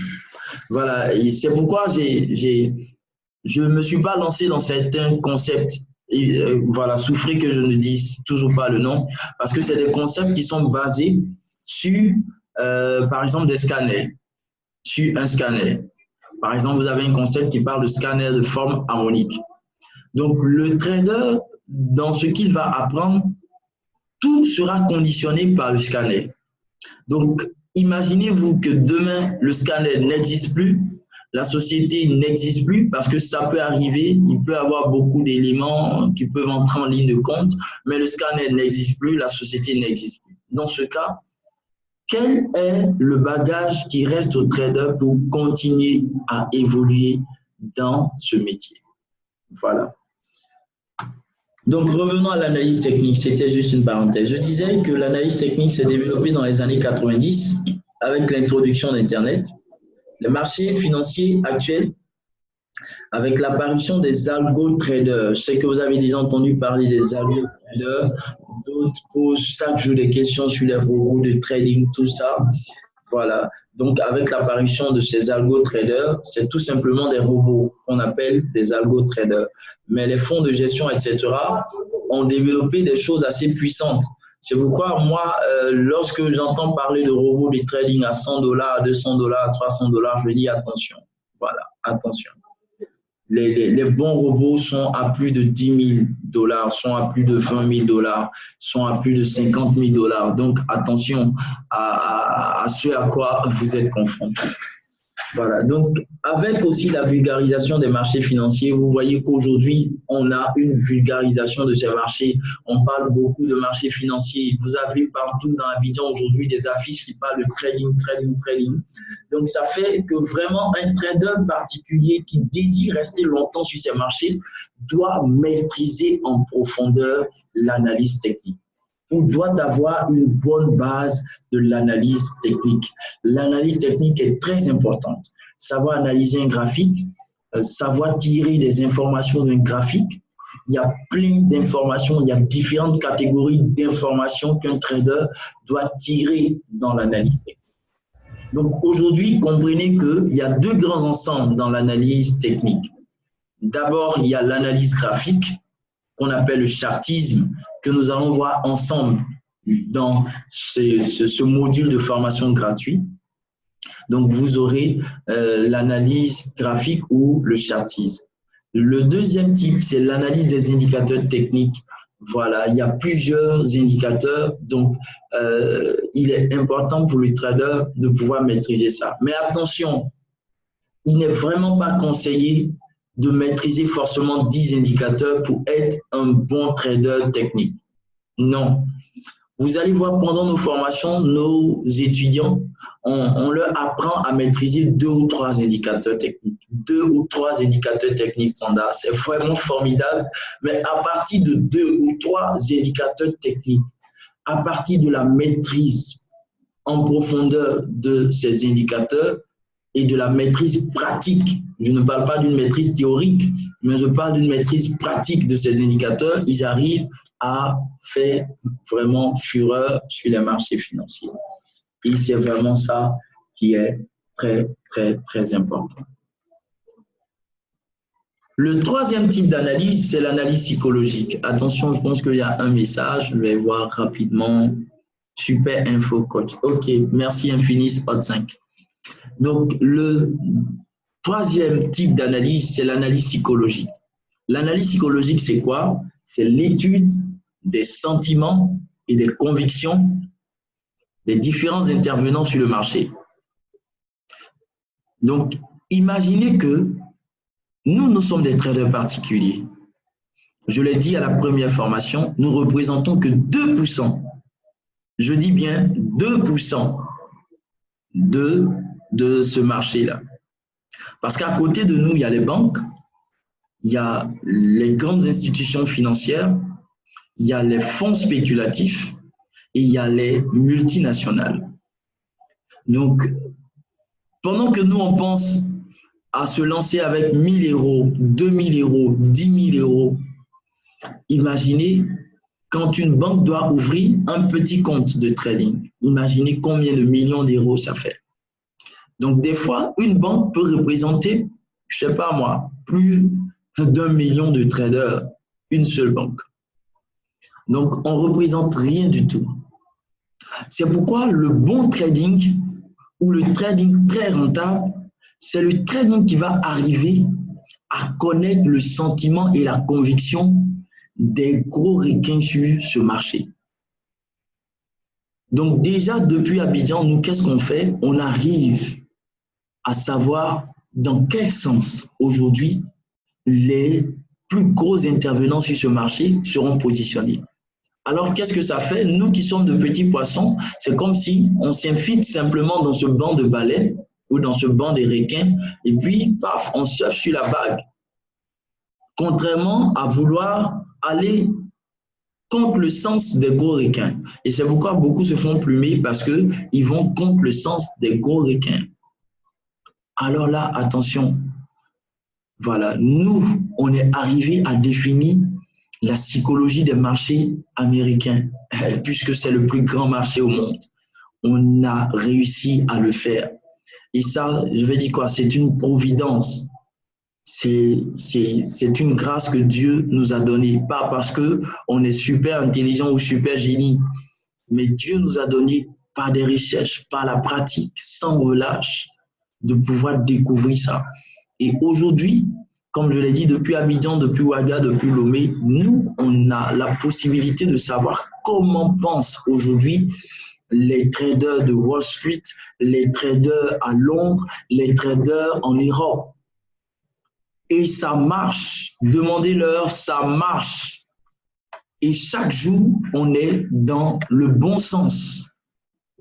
[SPEAKER 1] Voilà, et c'est pourquoi je ne me suis pas lancé dans certains concepts. Et, voilà, souffrez que je ne dise toujours pas le nom, parce que c'est des concepts qui sont basés sur, par exemple, des scanners, sur un scanner. Par exemple, vous avez un concept qui parle de scanner de forme harmonique. Donc, le trader, dans ce qu'il va apprendre, tout sera conditionné par le scanner. Donc, imaginez-vous que demain, le scanner n'existe plus, la société n'existe plus parce que ça peut arriver, il peut y avoir beaucoup d'éléments qui peuvent entrer en ligne de compte, mais le scanner n'existe plus, la société n'existe plus. Dans ce cas, quel est le bagage qui reste au trader pour continuer à évoluer dans ce métier? Voilà. Donc, revenons à l'analyse technique. C'était juste une parenthèse. Je disais que l'analyse technique s'est développée dans les années 90 avec l'introduction d'Internet. Les marchés financiers actuels, avec l'apparition des algo-traders. Je sais que vous avez déjà entendu parler des algo-traders. D'autres posent chaque jour des questions sur les robots de trading, tout ça. Voilà. Donc, avec l'apparition de ces algo-traders, c'est tout simplement des robots qu'on appelle des algo-traders. Mais les fonds de gestion, etc., ont développé des choses assez puissantes. C'est pourquoi moi, lorsque j'entends parler de robots de trading à $100, $200, $300, je me dis attention. Voilà, attention. Les bons robots sont à plus de $10 000, sont à plus de $20 000, sont à plus de $50 000. Donc, attention à ce à quoi vous êtes confrontés. Voilà. Donc, avec aussi la vulgarisation des marchés financiers, vous voyez qu'aujourd'hui, on a une vulgarisation de ces marchés. On parle beaucoup de marchés financiers. Vous avez partout dans Abidjan aujourd'hui des affiches qui parlent de trading, trading, trading. Donc, ça fait que vraiment un trader particulier qui désire rester longtemps sur ces marchés doit maîtriser en profondeur l'analyse technique, ou doit avoir une bonne base de l'analyse technique. L'analyse technique est très importante. Savoir analyser un graphique, savoir tirer des informations d'un graphique. Il y a plein d'informations, il y a différentes catégories d'informations qu'un trader doit tirer dans l'analyse technique. Donc aujourd'hui, comprenez qu'il y a deux grands ensembles dans l'analyse technique. D'abord, il y a l'analyse graphique, qu'on appelle le chartisme, que nous allons voir ensemble dans ce module de formation gratuit. Donc, vous aurez l'analyse graphique ou le chartisme. Le deuxième type, c'est l'analyse des indicateurs techniques. Voilà, il y a plusieurs indicateurs, donc il est important pour le trader de pouvoir maîtriser ça. Mais attention, il n'est vraiment pas conseillé de maîtriser forcément 10 indicateurs pour être un bon trader technique. Non. Vous allez voir pendant nos formations, nos étudiants, on leur apprend à maîtriser 2 ou 3 indicateurs techniques. 2 ou 3 indicateurs techniques standards. C'est vraiment formidable. Mais à partir de 2 ou 3 indicateurs techniques, à partir de la maîtrise en profondeur de ces indicateurs, et de la maîtrise pratique. Je ne parle pas d'une maîtrise théorique, mais je parle d'une maîtrise pratique de ces indicateurs. Ils arrivent à faire vraiment fureur sur les marchés financiers. Et c'est vraiment ça qui est très, très, très important. Le troisième type d'analyse, c'est l'analyse psychologique. Attention, je pense qu'il y a un message, je vais voir rapidement. Super info, coach. OK, merci Infinis, Hot 5. Donc, le troisième type d'analyse, c'est l'analyse psychologique. L'analyse psychologique, c'est quoi? C'est l'étude des sentiments et des convictions des différents intervenants sur le marché. Donc, imaginez que nous sommes des traders particuliers. Je l'ai dit à la première formation, nous représentons que 2%. Je dis bien 2% de ce marché-là. Parce qu'à côté de nous, il y a les banques, il y a les grandes institutions financières, il y a les fonds spéculatifs et il y a les multinationales. Donc, pendant que nous, on pense à se lancer avec 1 000 euros, 2 000 euros, 10 000 euros, imaginez quand une banque doit ouvrir un petit compte de trading, imaginez combien de millions d'euros ça fait. Donc, des fois, une banque peut représenter, je ne sais pas moi, plus d'1 million de traders, une seule banque. Donc, on ne représente rien du tout. C'est pourquoi le bon trading ou le trading très rentable, c'est le trading qui va arriver à connaître le sentiment et la conviction des gros requins sur ce marché. Donc déjà, depuis Abidjan, nous, qu'est-ce qu'on fait? On arrive à savoir dans quel sens aujourd'hui les plus gros intervenants sur ce marché seront positionnés. Alors, qu'est-ce que ça fait? Nous qui sommes de petits poissons, c'est comme si on s'infiltre simplement dans ce banc de baleines ou dans ce banc des requins et puis, paf, on surfe sur la vague. Contrairement à vouloir aller contre le sens des gros requins. Et c'est pourquoi beaucoup se font plumer parce qu'ils vont contre le sens des gros requins. Alors là, attention, voilà, nous, on est arrivé à définir la psychologie des marchés américains, puisque c'est le plus grand marché au monde. On a réussi à le faire. Et ça, je vais dire quoi? C'est une providence. C'est une grâce que Dieu nous a donnée, pas parce qu'on est super intelligent ou super génie, mais Dieu nous a donné par des recherches, par la pratique, sans relâche, de pouvoir découvrir ça. Et aujourd'hui, comme je l'ai dit, depuis Abidjan, depuis Ouaga, depuis Lomé, nous, on a la possibilité de savoir comment pensent aujourd'hui les traders de Wall Street, les traders à Londres, les traders en Europe. Et ça marche. Demandez-leur, ça marche. Et chaque jour, on est dans le bon sens.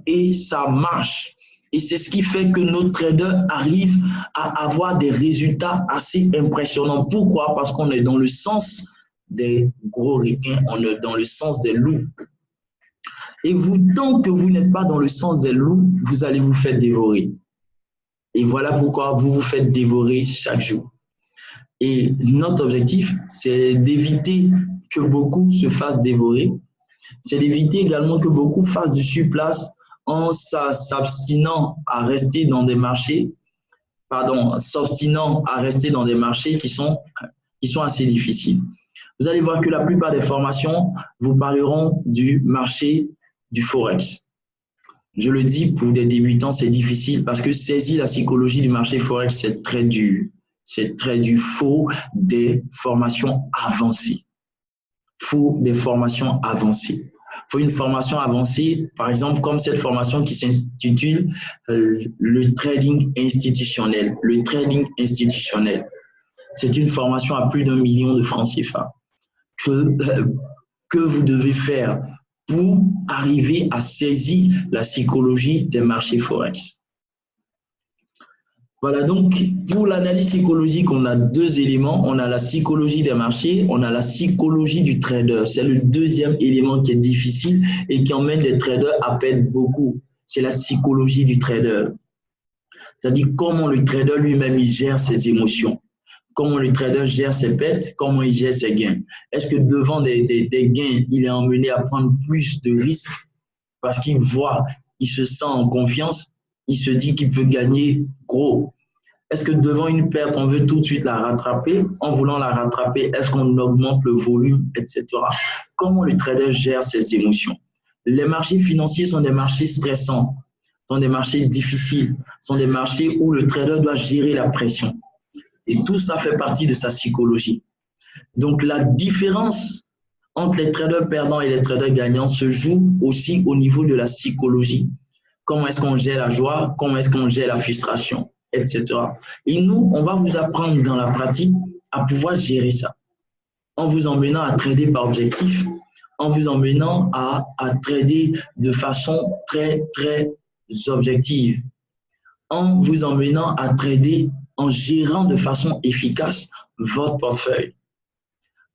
[SPEAKER 1] Et ça marche. Et c'est ce qui fait que nos traders arrivent à avoir des résultats assez impressionnants. Pourquoi? Parce qu'on est dans le sens des gros requins, on est dans le sens des loups. Et vous, tant que vous n'êtes pas dans le sens des loups, vous allez vous faire dévorer. Et voilà pourquoi vous vous faites dévorer chaque jour. Et notre objectif, c'est d'éviter que beaucoup se fassent dévorer. C'est d'éviter également que beaucoup fassent du surplace en s'abstinant à rester dans des marchés, s'obstinant à rester dans des marchés qui sont assez difficiles. Vous allez voir que la plupart des formations vous parleront du marché du Forex. Je le dis, pour des débutants, c'est difficile parce que saisir la psychologie du marché Forex, c'est très dur. C'est très dur. Faut des formations avancées. Faut des formations avancées. Faut une formation avancée, par exemple, comme cette formation qui s'intitule le trading institutionnel. Le trading institutionnel. C'est une formation à plus d'1 million de francs CFA que vous devez faire pour arriver à saisir la psychologie des marchés Forex. Voilà, donc pour l'analyse psychologique, on a 2 éléments. On a la psychologie des marchés, on a la psychologie du trader. C'est le deuxième élément qui est difficile et qui emmène les traders à perdre beaucoup. C'est la psychologie du trader. C'est-à-dire comment le trader lui-même il gère ses émotions, comment le trader gère ses pertes, comment il gère ses gains. Est-ce que devant des gains, il est emmené à prendre plus de risques parce qu'il voit, il se sent en confiance, il se dit qu'il peut gagner gros. Est-ce que devant une perte, on veut tout de suite la rattraper? En voulant la rattraper, est-ce qu'on augmente le volume, etc. Comment le trader gère ses émotions? Les marchés financiers sont des marchés stressants, sont des marchés difficiles, sont des marchés où le trader doit gérer la pression. Et tout ça fait partie de sa psychologie. Donc, la différence entre les traders perdants et les traders gagnants se joue aussi au niveau de la psychologie. Comment est-ce qu'on gère la joie? Comment est-ce qu'on gère la frustration? Etc. Et nous, on va vous apprendre dans la pratique à pouvoir gérer ça en vous emmenant à trader par objectif, en vous emmenant à trader de façon très, très objective, en vous emmenant à trader en gérant de façon efficace votre portefeuille.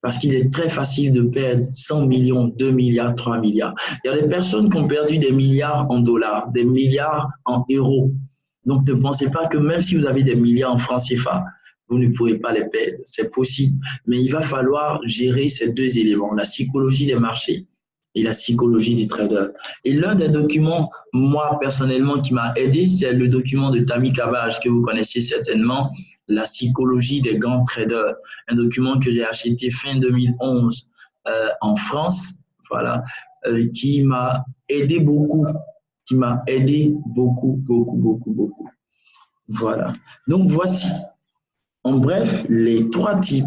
[SPEAKER 1] Parce qu'il est très facile de perdre 100 millions, 2 milliards, 3 milliards. Il y a des personnes qui ont perdu des milliards en dollars, des milliards en euros. Donc, ne pensez pas que même si vous avez des milliards en francs CFA, vous ne pourrez pas les perdre. C'est possible. Mais il va falloir gérer ces deux éléments, la psychologie des marchés et la psychologie des traders. Et l'un des documents, moi, personnellement, qui m'a aidé, c'est le document de Tammy Cabbage, que vous connaissez certainement, La psychologie des grands traders. Un document que j'ai acheté fin 2011 en France, voilà, qui m'a aidé beaucoup. Beaucoup. Voilà. Donc, voici, en bref, les trois types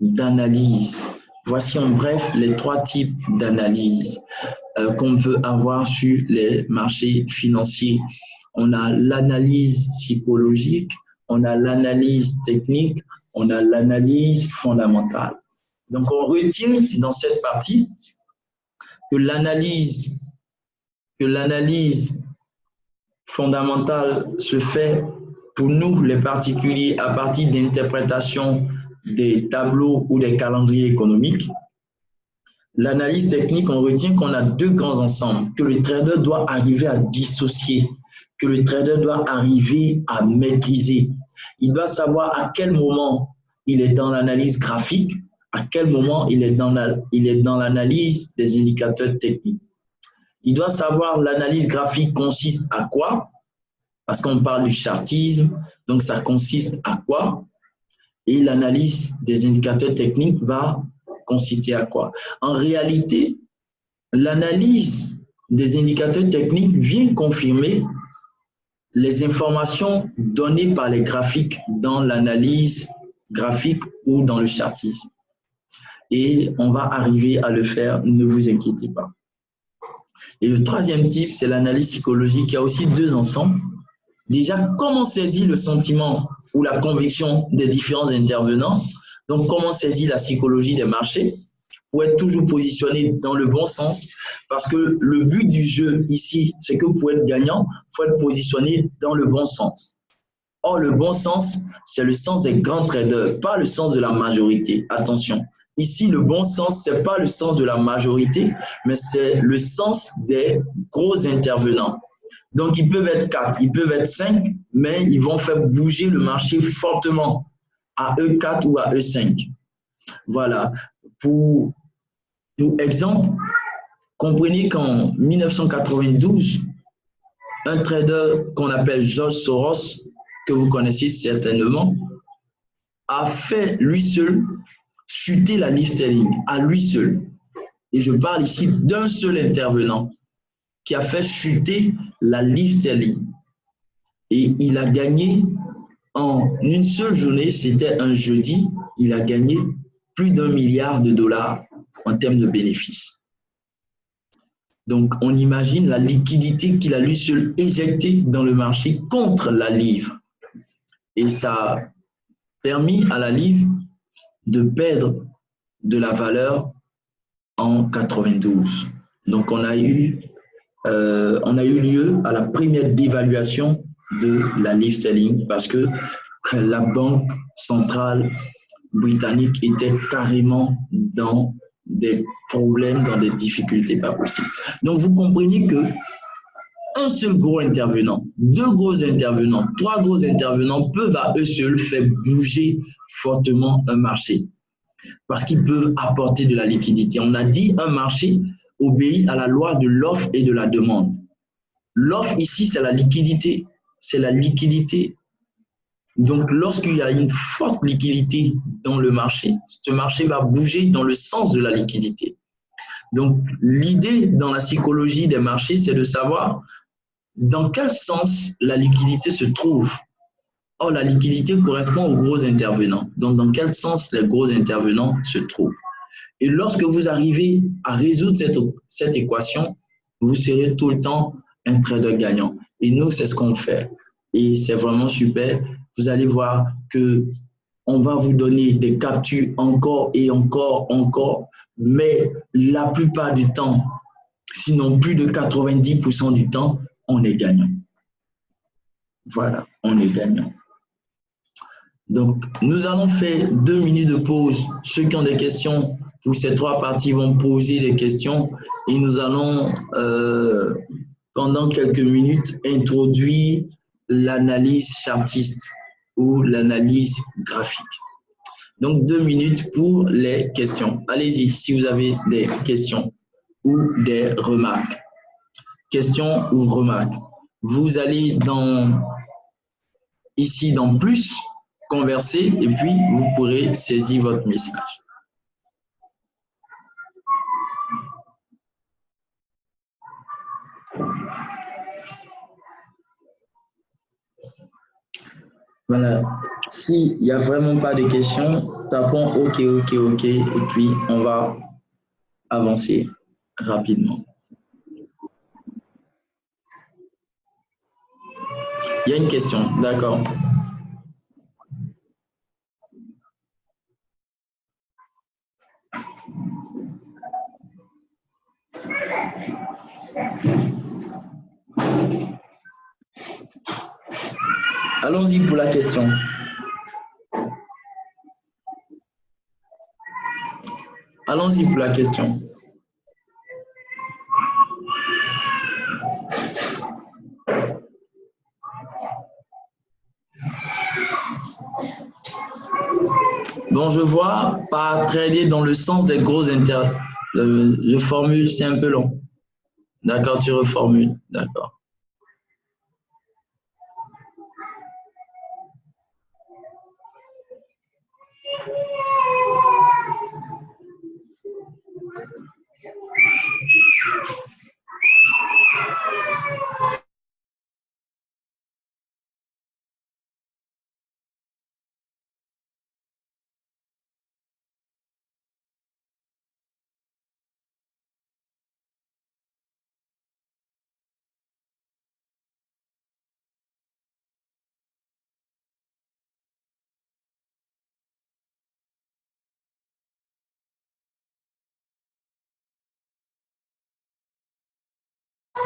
[SPEAKER 1] d'analyse. Voici en bref les trois types d'analyse qu'on peut avoir sur les marchés financiers. On a l'analyse psychologique, on a l'analyse technique, on a l'analyse fondamentale. Donc, on retient dans cette partie que l'analyse fondamentale se fait pour nous, les particuliers, à partir d'interprétations des tableaux ou des calendriers économiques. L'analyse technique, on retient qu'on a deux grands ensembles, que le trader doit arriver à dissocier, que le trader doit arriver à maîtriser. Il doit savoir à quel moment il est dans l'analyse graphique, à quel moment il est dans l'analyse des indicateurs techniques. Il doit savoir l'analyse graphique consiste à quoi, parce qu'on parle du chartisme, donc ça consiste à quoi, et l'analyse des indicateurs techniques va consister à quoi. En réalité, l'analyse des indicateurs techniques vient confirmer les informations données par les graphiques dans l'analyse graphique ou dans le chartisme. Et on va arriver à le faire, ne vous inquiétez pas. Et le troisième type, c'est l'analyse psychologique. Il y a aussi deux ensembles. Déjà, comment saisir le sentiment ou la conviction des différents intervenants? Donc, comment saisir la psychologie des marchés pour être toujours positionné dans le bon sens? Parce que le but du jeu ici, c'est que pour être gagnant, il faut être positionné dans le bon sens. Or, le bon sens, c'est le sens des grands traders, pas le sens de la majorité. Attention. Ici, le bon sens, ce n'est pas le sens de la majorité, mais c'est le sens des gros intervenants. Donc, ils peuvent être 4, ils peuvent être 5, mais ils vont faire bouger le marché fortement à E4 ou à E5. Voilà. Pour exemple, comprenez qu'en 1992, un trader qu'on appelle George Soros, que vous connaissez certainement, a fait lui seul chuter la livre sterling, à lui seul. Et je parle ici d'un seul intervenant qui a fait chuter la livre sterling. Et il a gagné en une seule journée, c'était un jeudi, il a gagné plus d'1 milliard de dollars en termes de bénéfices. Donc, on imagine la liquidité qu'il a lui seul éjectée dans le marché contre la livre. Et ça a permis à la livre de perdre de la valeur en 92. Donc, on a eu lieu à la première dévaluation de la livre sterling parce que la banque centrale britannique était carrément dans des problèmes, dans des difficultés pas possibles. Donc, vous comprenez que un seul gros intervenant, deux gros intervenants, trois gros intervenants peuvent à eux seuls faire bouger fortement un marché parce qu'ils peuvent apporter de la liquidité. On a dit un marché obéit à la loi de l'offre et de la demande. L'offre ici, c'est la liquidité. C'est la liquidité. Donc, lorsqu'il y a une forte liquidité dans le marché, ce marché va bouger dans le sens de la liquidité. Donc, l'idée dans la psychologie des marchés, c'est de savoir dans quel sens la liquidité se trouve. Or, la liquidité correspond aux gros intervenants. Donc, dans quel sens les gros intervenants se trouvent. Et lorsque vous arrivez à résoudre cette équation, vous serez tout le temps un trader gagnant. Et nous, c'est ce qu'on fait. Et c'est vraiment super. Vous allez voir que on va vous donner des captures encore et encore, mais la plupart du temps, sinon plus de 90% du temps, on est gagnant. Voilà, on est gagnant. Donc, nous allons faire 2 minutes de pause. Ceux qui ont des questions pour ces 3 parties vont poser des questions et nous allons, pendant quelques minutes, introduire l'analyse chartiste ou l'analyse graphique. Donc, 2 minutes pour les questions. Allez-y si vous avez des questions ou des remarques. Questions ou remarques. Vous allez ici dans plus, converser et puis vous pourrez saisir votre message. Voilà. S'il n'y a vraiment pas de questions, tapons OK, et puis on va avancer rapidement. Il y a une question, d'accord. Allons-y pour la question. Allons-y pour la question. Bon, je vois pas trader dans le sens des gros intérêts. Je formule, c'est un peu long. D'accord, tu reformules. D'accord.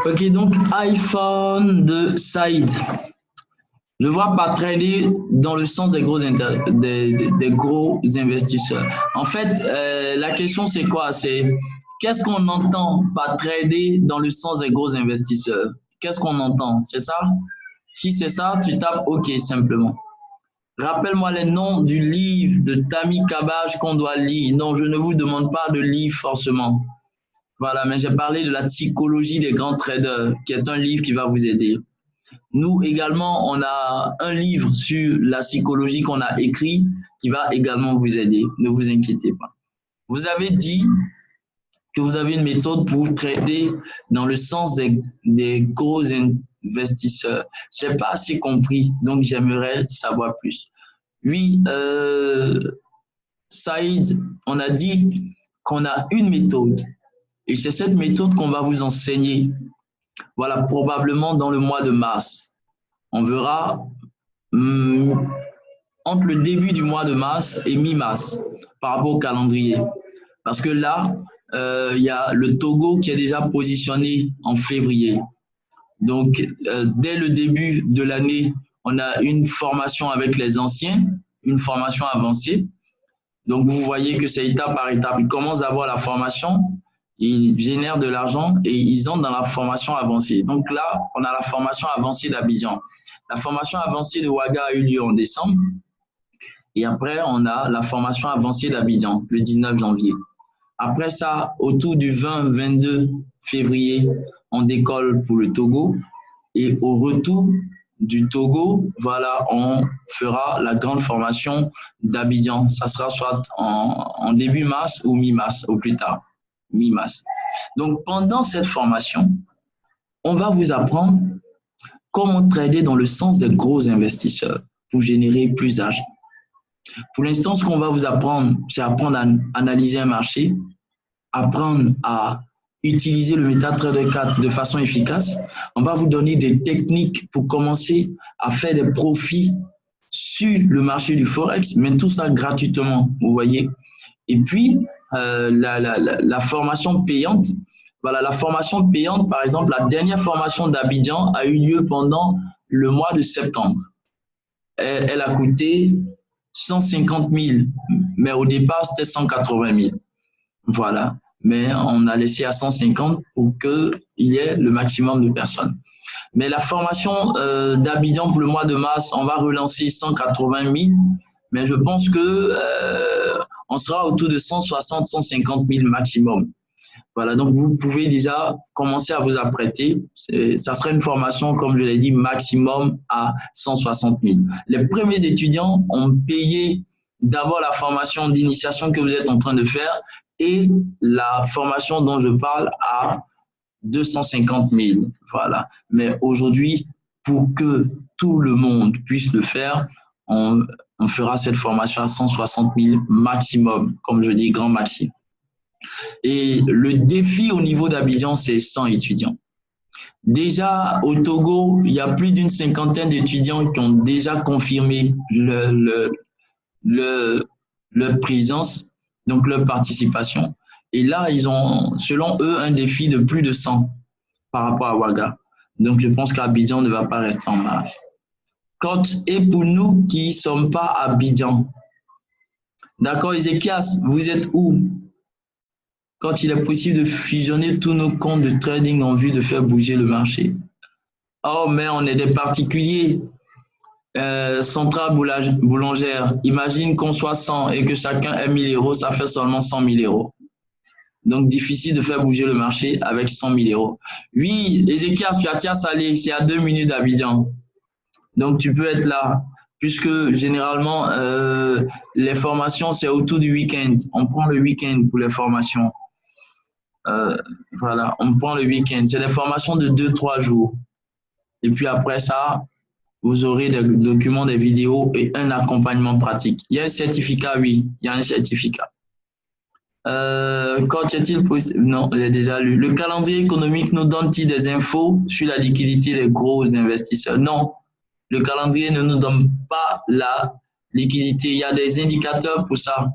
[SPEAKER 1] Ok, donc iPhone de Saïd. Je vois pas trader dans le sens des gros investisseurs. En fait, la question c'est quoi? C'est qu'est-ce qu'on entend par trader dans le sens des gros investisseurs? Qu'est-ce qu'on entend? C'est ça? Si c'est ça, tu tapes OK simplement. Rappelle-moi les noms du livre de Tammy Kabaj qu'on doit lire. Non, je ne vous demande pas de lire forcément. Voilà, mais j'ai parlé de la psychologie des grands traders, qui est un livre qui va vous aider. Nous également, on a un livre sur la psychologie qu'on a écrit qui va également vous aider. Ne vous inquiétez pas. Vous avez dit que vous avez une méthode pour trader dans le sens des gros investisseurs. Je n'ai pas assez compris, donc j'aimerais savoir plus. Oui, Saïd, on a dit qu'on a une méthode et c'est cette méthode qu'on va vous enseigner. Voilà, probablement dans le mois de mars. On verra entre le début du mois de mars et mi-mars par rapport au calendrier. Parce que là, il y a le Togo qui est déjà positionné en février. Donc, dès le début de l'année, on a une formation avec les anciens, une formation avancée. Donc, vous voyez que c'est étape par étape. Ils commencent à avoir la formation. ils génèrent de l'argent et ils entrent dans la formation avancée. Donc là, on a la formation avancée d'Abidjan. La formation avancée de Ouaga a eu lieu en décembre. Et après, on a la formation avancée d'Abidjan, le 19 janvier. Après ça, autour du 20-22 février, on décolle pour le Togo. Et au retour du Togo, voilà, on fera la grande formation d'Abidjan. Ça sera soit en début mars ou mi-mars, au plus tard, mi-mars. Donc, pendant cette formation, on va vous apprendre comment trader dans le sens des gros investisseurs pour générer plus d'argent. Pour l'instant, ce qu'on va vous apprendre, c'est apprendre à analyser un marché, apprendre à utiliser le MetaTrader 4 de façon efficace. On va vous donner des techniques pour commencer à faire des profits sur le marché du Forex, mais tout ça gratuitement, vous voyez. Et puis, la formation payante, voilà, la formation payante, par exemple, la dernière formation d'Abidjan a eu lieu pendant le mois de septembre. Elle a coûté 150 000, mais au départ, c'était 180 000. Voilà, mais on a laissé à 150 pour qu'il y ait le maximum de personnes. Mais la formation d'Abidjan pour le mois de mars, on va relancer 180 000, mais je pense que on sera autour de 160-150 000 maximum. Voilà, donc vous pouvez déjà commencer à vous apprêter. Ça sera une formation, comme je l'ai dit, maximum à 160 000. Les premiers étudiants ont payé d'abord la formation d'initiation que vous êtes en train de faire et la formation dont je parle à 250 000. Voilà. Mais aujourd'hui, pour que tout le monde puisse le faire, on fera cette formation à 160 000 maximum, comme je dis, grand maxi. Et le défi au niveau d'Abidjan, c'est 100 étudiants. Déjà, au Togo, il y a plus d'une cinquantaine d'étudiants qui ont déjà confirmé leur présence, donc leur participation. Et là, ils ont, selon eux, un défi de plus de 100 par rapport à Ouaga. Donc, je pense qu'Abidjan ne va pas rester en marge. Et pour nous qui ne sommes pas à Abidjan, d'accord, Ézéchias, vous êtes où? Quand il est possible de fusionner tous nos comptes de trading en vue de faire bouger le marché. Oh, mais on est des particuliers. Centrale boulangère, imagine qu'on soit 100 et que chacun ait 1 000 €, ça fait seulement 100 000 €. Donc, difficile de faire bouger le marché avec 100 000 €. Oui, Ézéchias, tu as Tia Salé, c'est à 2 minutes d'Abidjan. Donc, tu peux être là, puisque généralement, les formations, c'est autour du week-end. On prend le week-end pour les formations. Voilà, on prend le week-end. C'est des formations de 2-3 jours. Et puis après ça, vous aurez des documents, des vidéos et un accompagnement pratique. Il y a un certificat, oui, il y a un certificat. Quand est-il possible? Non, j'ai déjà lu. Le calendrier économique nous donne-t-il des infos sur la liquidité des gros investisseurs? Non, le calendrier ne nous donne pas la liquidité. Il y a des indicateurs pour ça,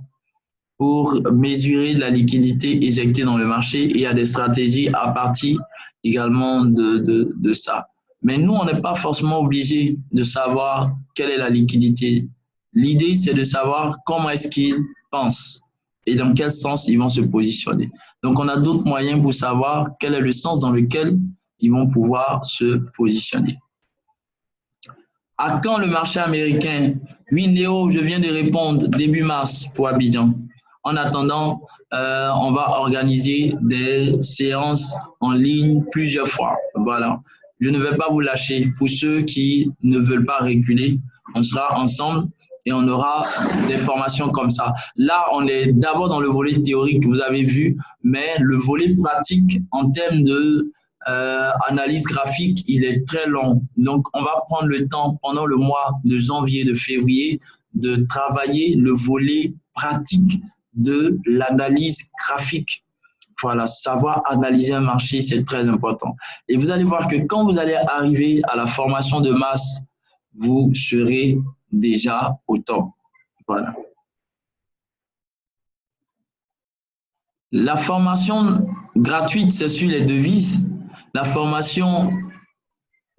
[SPEAKER 1] pour mesurer la liquidité éjectée dans le marché. Et il y a des stratégies à partir également de ça. Mais nous, on n'est pas forcément obligé de savoir quelle est la liquidité. L'idée, c'est de savoir comment est-ce qu'ils pensent et dans quel sens ils vont se positionner. Donc, on a d'autres moyens pour savoir quel est le sens dans lequel ils vont pouvoir se positionner. À quand le marché américain? Oui, Néo, je viens de répondre début mars pour Abidjan. En attendant, on va organiser des séances en ligne plusieurs fois. Voilà. Je ne vais pas vous lâcher. Pour ceux qui ne veulent pas reculer, on sera ensemble et on aura des formations comme ça. Là, on est d'abord dans le volet théorique que vous avez vu, mais le volet pratique en termes de analyse graphique, il est très long. Donc, on va prendre le temps pendant le mois de janvier, de février, de travailler le volet pratique de l'analyse graphique. Voilà, savoir analyser un marché, c'est très important. Et vous allez voir que quand vous allez arriver à la formation de masse, vous serez déjà au top. Voilà. La formation gratuite, c'est sur les devises. La formation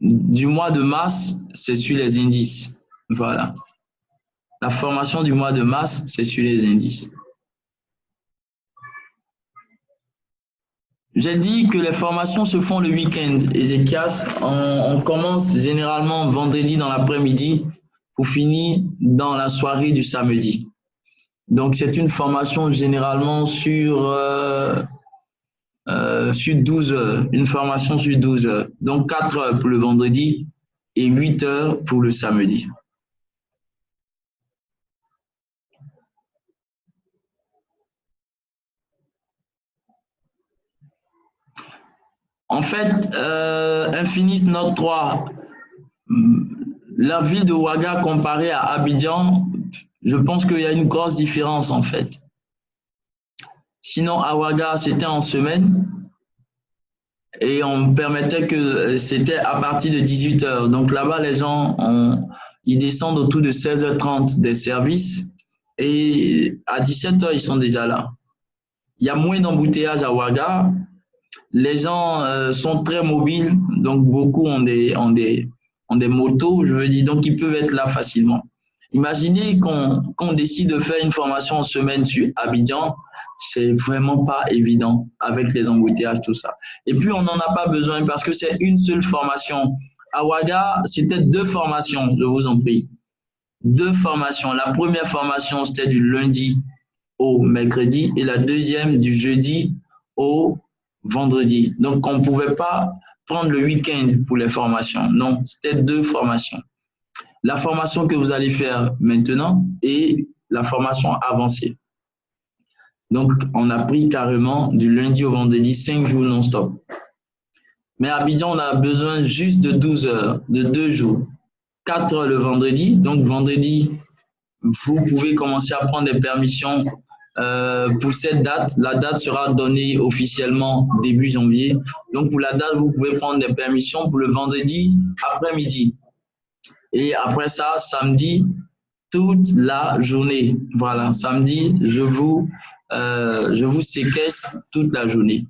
[SPEAKER 1] du mois de mars, c'est sur les indices. Voilà. La formation du mois de mars, c'est sur les indices. J'ai dit que les formations se font le week-end. Ézéchias, on commence généralement vendredi dans l'après-midi pour finir dans la soirée du samedi. Donc, c'est une formation généralement sur 12 heures, une formation sur 12 heures. Donc, 4 heures pour le vendredi et 8 heures pour le samedi. En fait, Infinis Note 3, la ville de Ouaga comparée à Abidjan, je pense qu'il y a une grosse différence en fait. Sinon, à Ouaga, c'était en semaine et on permettait que c'était à partir de 18 heures. Donc là-bas, les gens, ils descendent autour de 16h30 des services et à 17 heures, ils sont déjà là. Il y a moins d'embouteillages à Ouaga. Les gens sont très mobiles, donc beaucoup ont des motos, je veux dire, donc ils peuvent être là facilement. Imaginez qu'on décide de faire une formation en semaine sur Abidjan, c'est vraiment pas évident avec les embouteillages, tout ça. Et puis, on n'en a pas besoin parce que c'est une seule formation. À Ouaga, c'était 2 formations, je vous en prie. 2 formations. La première formation, c'était du lundi au mercredi et la deuxième du jeudi au vendredi. Donc, on ne pouvait pas prendre le week-end pour les formations. Non, c'était 2 formations. La formation que vous allez faire maintenant et la formation avancée. Donc, on a pris carrément du lundi au vendredi 5 jours non-stop. Mais à Abidjan, on a besoin juste de 12 heures, de 2 jours. 4 heures le vendredi. Donc, vendredi, vous pouvez commencer à prendre des permissions pour cette date. La date sera donnée officiellement début janvier. Donc, pour la date, vous pouvez prendre des permissions pour le vendredi après-midi. Et après ça, samedi, toute la journée. Voilà, samedi, je vous séquestre toute la journée.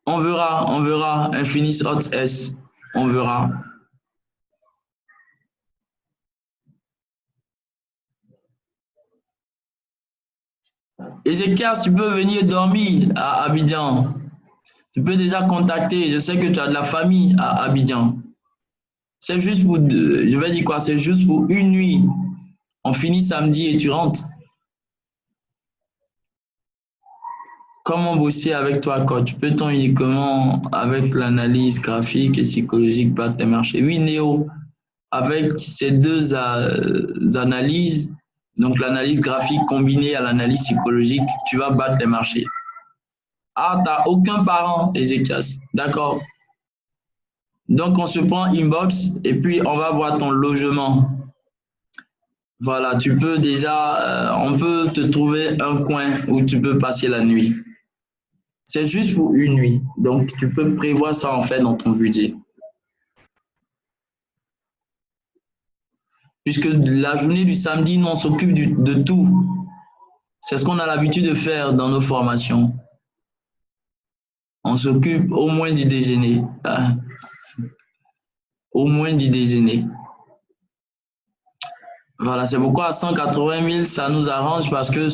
[SPEAKER 1] On verra, Infinis Hot S, on verra. Ézéchias, tu peux venir dormir à Abidjan. Tu peux déjà contacter, je sais que tu as de la famille à Abidjan. C'est juste pour, je vais dire quoi, c'est juste pour une nuit. On finit samedi et tu rentres. Comment bosser avec toi, coach? Peut-on uniquement avec l'analyse graphique et psychologique battre les marchés? Oui, Néo, avec ces 2 analyses, donc l'analyse graphique combinée à l'analyse psychologique, tu vas battre les marchés. Ah, tu n'as aucun parent, Ézéchias. D'accord. Donc, on se prend inbox et puis on va voir ton logement. Voilà, tu peux déjà, on peut te trouver un coin où tu peux passer la nuit. C'est juste pour une nuit. Donc, tu peux prévoir ça en fait dans ton budget. Puisque la journée du samedi, nous, on s'occupe de tout. C'est ce qu'on a l'habitude de faire dans nos formations. On s'occupe au moins du déjeuner. Au moins du déjeuner. Voilà, c'est pourquoi à 180 000, ça nous arrange parce que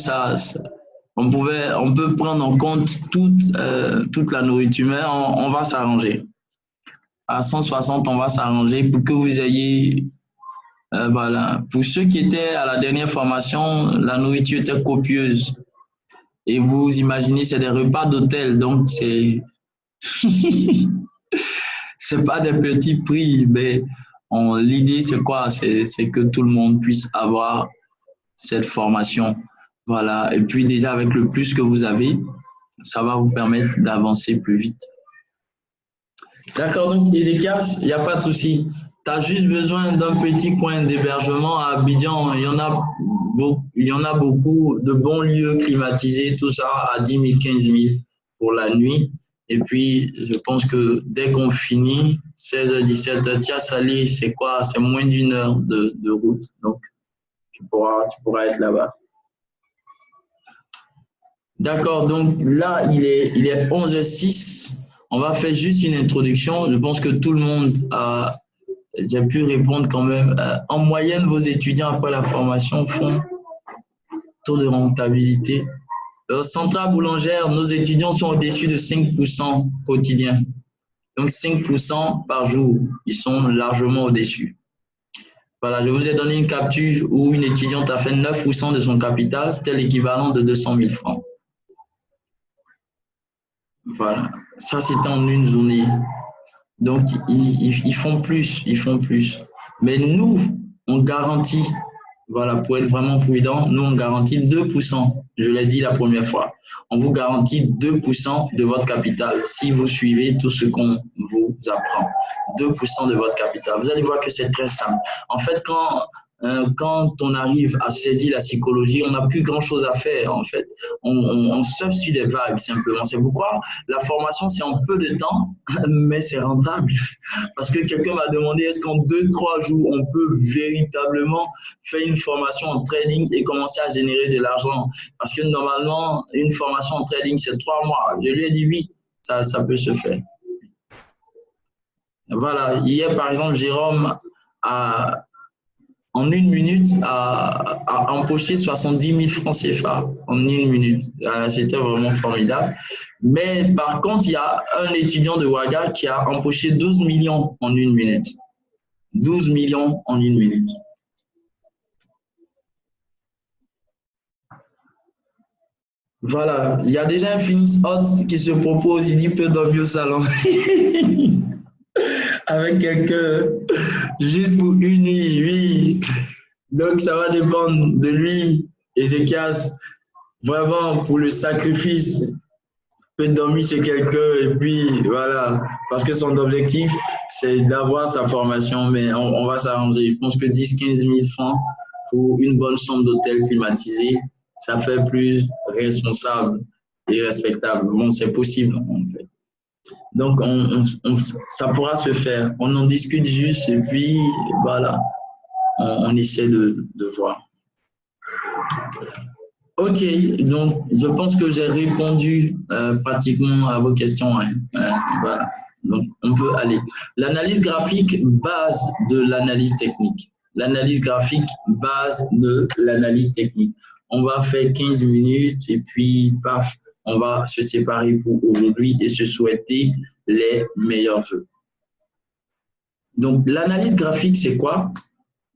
[SPEAKER 1] on peut prendre en compte toute la nourriture, mais on va s'arranger. À 160, on va s'arranger pour que vous ayez, voilà. Pour ceux qui étaient à la dernière formation, la nourriture était copieuse. Et vous imaginez, c'est des repas d'hôtel, donc c'est pas des petits prix, mais l'idée c'est quoi? C'est que tout le monde puisse avoir cette formation. Voilà. Et puis déjà avec le plus que vous avez, ça va vous permettre d'avancer plus vite. D'accord, donc Ézéchias, il n'y a pas de souci. Tu as juste besoin d'un petit coin d'hébergement à Abidjan. Il y en a beaucoup de bons lieux climatisés, tout ça à 10 000, 15 000 pour la nuit. Et puis, je pense que dès qu'on finit, 16h, 17h, Tia Salé, c'est quoi? C'est moins d'1 heure de route. Donc, tu pourras être là-bas. D'accord, donc là, il est 11h06. On va faire juste une introduction. Je pense que tout le monde a j'ai pu répondre quand même. En moyenne, vos étudiants après la formation font taux de rentabilité. Centrale boulangère, nos étudiants sont au-dessus de 5% quotidien. Donc 5% par jour, ils sont largement au-dessus. Voilà, je vous ai donné une capture où une étudiante a fait 9% de son capital, c'était l'équivalent de 200 000 francs. Voilà, ça c'était en une journée. Donc ils font plus, ils font plus. Mais nous, on garantit, voilà, pour être vraiment prudent, nous on garantit 2%. Je l'ai dit la première fois. On vous garantit 2% de votre capital si vous suivez tout ce qu'on vous apprend. 2% de votre capital. Vous allez voir que c'est très simple. En fait, quand on arrive à saisir la psychologie, on n'a plus grand-chose à faire, en fait. On surfe sur des vagues, simplement. C'est pourquoi la formation, c'est en peu de temps, mais c'est rentable. Parce que quelqu'un m'a demandé, est-ce qu'en 2-3 jours, on peut véritablement faire une formation en trading et commencer à générer de l'argent? Parce que normalement, une formation en trading, c'est 3 mois. Je lui ai dit oui, ça peut se faire. Voilà, hier, par exemple, Jérôme en une minute, a empoché 70 000 francs CFA en une minute. C'était vraiment formidable. Mais par contre, il y a un étudiant de Ouaga qui a empoché 12 millions en une minute. 12 millions en une minute. Voilà, il y a déjà un Phoenix Hot qui se propose, il dit peut dormir au salon. Avec quelqu'un, juste pour une nuit, oui. Donc, ça va dépendre de lui, Ézéchias, vraiment pour le sacrifice, peut dormir chez quelqu'un et puis voilà, parce que son objectif, c'est d'avoir sa formation, mais on va s'arranger. Je pense que 10-15 000 francs pour une bonne chambre d'hôtel climatisée, ça fait plus responsable et respectable. Bon, c'est possible en fait. Donc, ça pourra se faire. On en discute juste et puis voilà, on essaie de voir. Ok, donc je pense que j'ai répondu pratiquement à vos questions. Hein. Voilà, donc on peut aller. L'analyse graphique, base de l'analyse technique. L'analyse graphique, base de l'analyse technique. On va faire 15 minutes et puis paf, on va se séparer pour aujourd'hui et se souhaiter les meilleurs vœux. Donc l'analyse graphique, c'est quoi?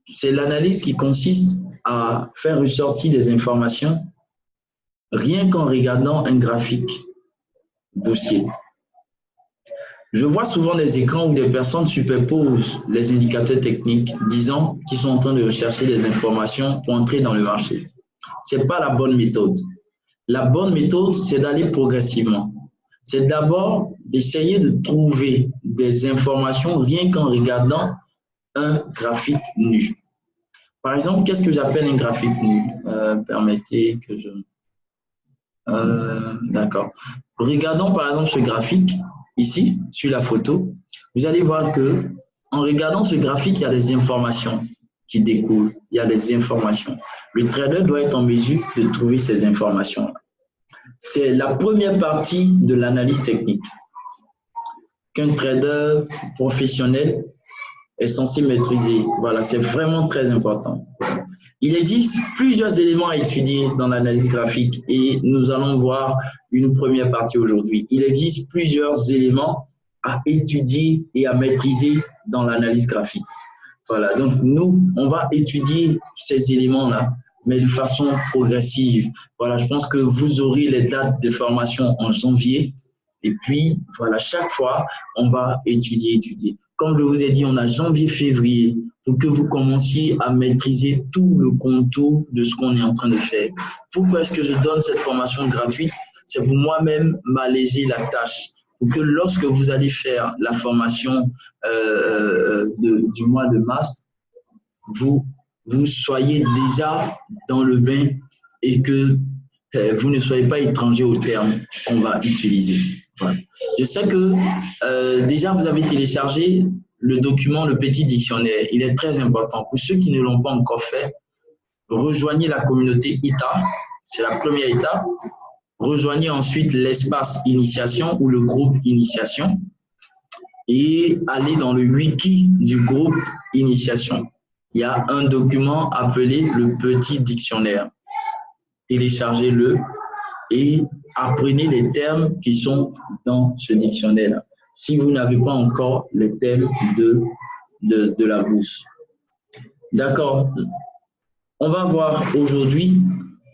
[SPEAKER 1] C'est l'analyse qui consiste à faire ressortir des informations rien qu'en regardant un graphique boursier. Je vois souvent des écrans où des personnes superposent les indicateurs techniques disant qu'ils sont en train de rechercher des informations pour entrer dans le marché. Ce n'est pas la bonne méthode. La bonne méthode, c'est d'aller progressivement. C'est d'abord d'essayer de trouver des informations rien qu'en regardant un graphique nu. Par exemple, qu'est-ce que j'appelle un graphique nu? Permettez que je... D'accord. Regardons par exemple ce graphique ici, sur la photo. Vous allez voir que en regardant ce graphique, il y a des informations qui découlent. Il y a des informations. Le trader doit être en mesure de trouver ces informations-là. C'est la première partie de l'analyse technique qu'un trader professionnel est censé maîtriser. Voilà, c'est vraiment très important. Il existe plusieurs éléments à étudier dans l'analyse graphique et nous allons voir une première partie aujourd'hui. Il existe plusieurs éléments à étudier et à maîtriser dans l'analyse graphique. Voilà, donc nous, on va étudier ces éléments-là, mais de façon progressive. Voilà, je pense que vous aurez les dates de formation en janvier et puis, voilà, chaque fois, on va étudier. Comme je vous ai dit, on a janvier-février pour que vous commenciez à maîtriser tout le contour de ce qu'on est en train de faire. Pourquoi est-ce que je donne cette formation gratuite? C'est pour moi-même m'alléger la tâche. Pour que lorsque vous allez faire la formation du mois de mars, vous soyez déjà dans le bain et que vous ne soyez pas étranger aux termes qu'on va utiliser. Voilà. Je sais que déjà vous avez téléchargé le document, le petit dictionnaire. Il est très important. Pour ceux qui ne l'ont pas encore fait, rejoignez la communauté ITA, c'est la première étape. Rejoignez ensuite l'espace initiation ou le groupe initiation. et allez dans le wiki du groupe Initiation. Il y a un document appelé le petit dictionnaire. Téléchargez-le et apprenez les termes qui sont dans ce dictionnaire-là. Si vous n'avez pas encore les termes de la bourse. D'accord. On va voir aujourd'hui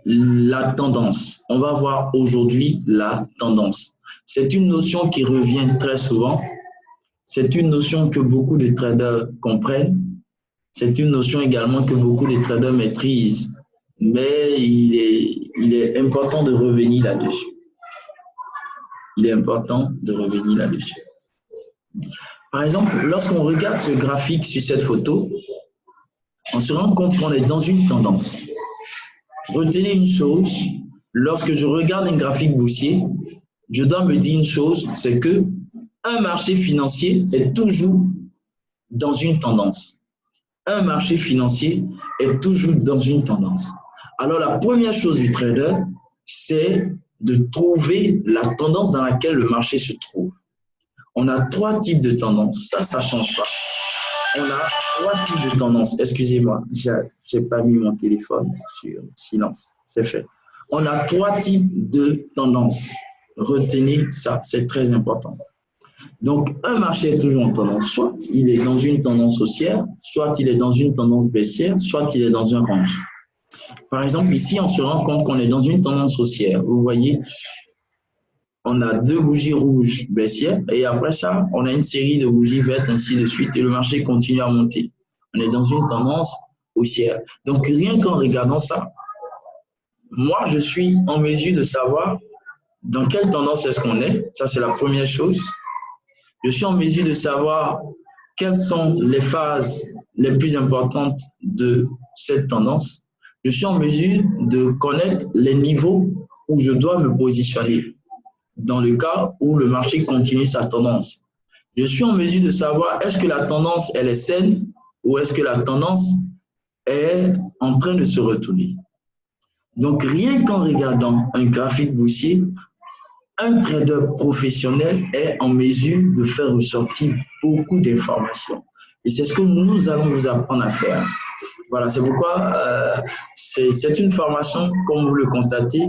[SPEAKER 1] la tendance. On va voir aujourd'hui la tendance. C'est une notion qui revient très souvent. C'est une notion que beaucoup de traders comprennent. C'est une notion également que beaucoup de traders maîtrisent. Mais il est important de revenir là-dessus. Il est important de revenir là-dessus. Par exemple, lorsqu'on regarde ce graphique sur cette photo, on se rend compte qu'on est dans une tendance. Retenez une chose, lorsque je regarde un graphique boursier, je dois me dire une chose, c'est que un marché financier est toujours dans une tendance. Un marché financier est toujours dans une tendance. Alors, la première chose du trader, c'est de trouver la tendance dans laquelle le marché se trouve. On a trois types de tendances. Ça ne change pas. On a trois types de tendances. Excusez-moi, je n'ai pas mis mon téléphone sur silence. C'est fait. On a trois types de tendances. Retenez ça, c'est très important. Donc, un marché est toujours en tendance. Soit il est dans une tendance haussière, soit il est dans une tendance baissière, soit il est dans un range. Par exemple, ici, on se rend compte qu'on est dans une tendance haussière. Vous voyez, on a deux bougies rouges baissières et après ça, on a une série de bougies vertes, ainsi de suite, et le marché continue à monter. On est dans une tendance haussière. Donc, rien qu'en regardant ça, moi, je suis en mesure de savoir dans quelle tendance est-ce qu'on est. Ça, c'est la première chose. Je suis en mesure de savoir quelles sont les phases les plus importantes de cette tendance. Je suis en mesure de connaître les niveaux où je dois me positionner dans le cas où le marché continue sa tendance. Je suis en mesure de savoir est-ce que la tendance elle est saine ou est-ce que la tendance est en train de se retourner. Donc, rien qu'en regardant un graphique boursier, un trader professionnel est en mesure de faire ressortir beaucoup d'informations. Et c'est ce que nous allons vous apprendre à faire. Voilà, c'est pourquoi c'est une formation, comme vous le constatez,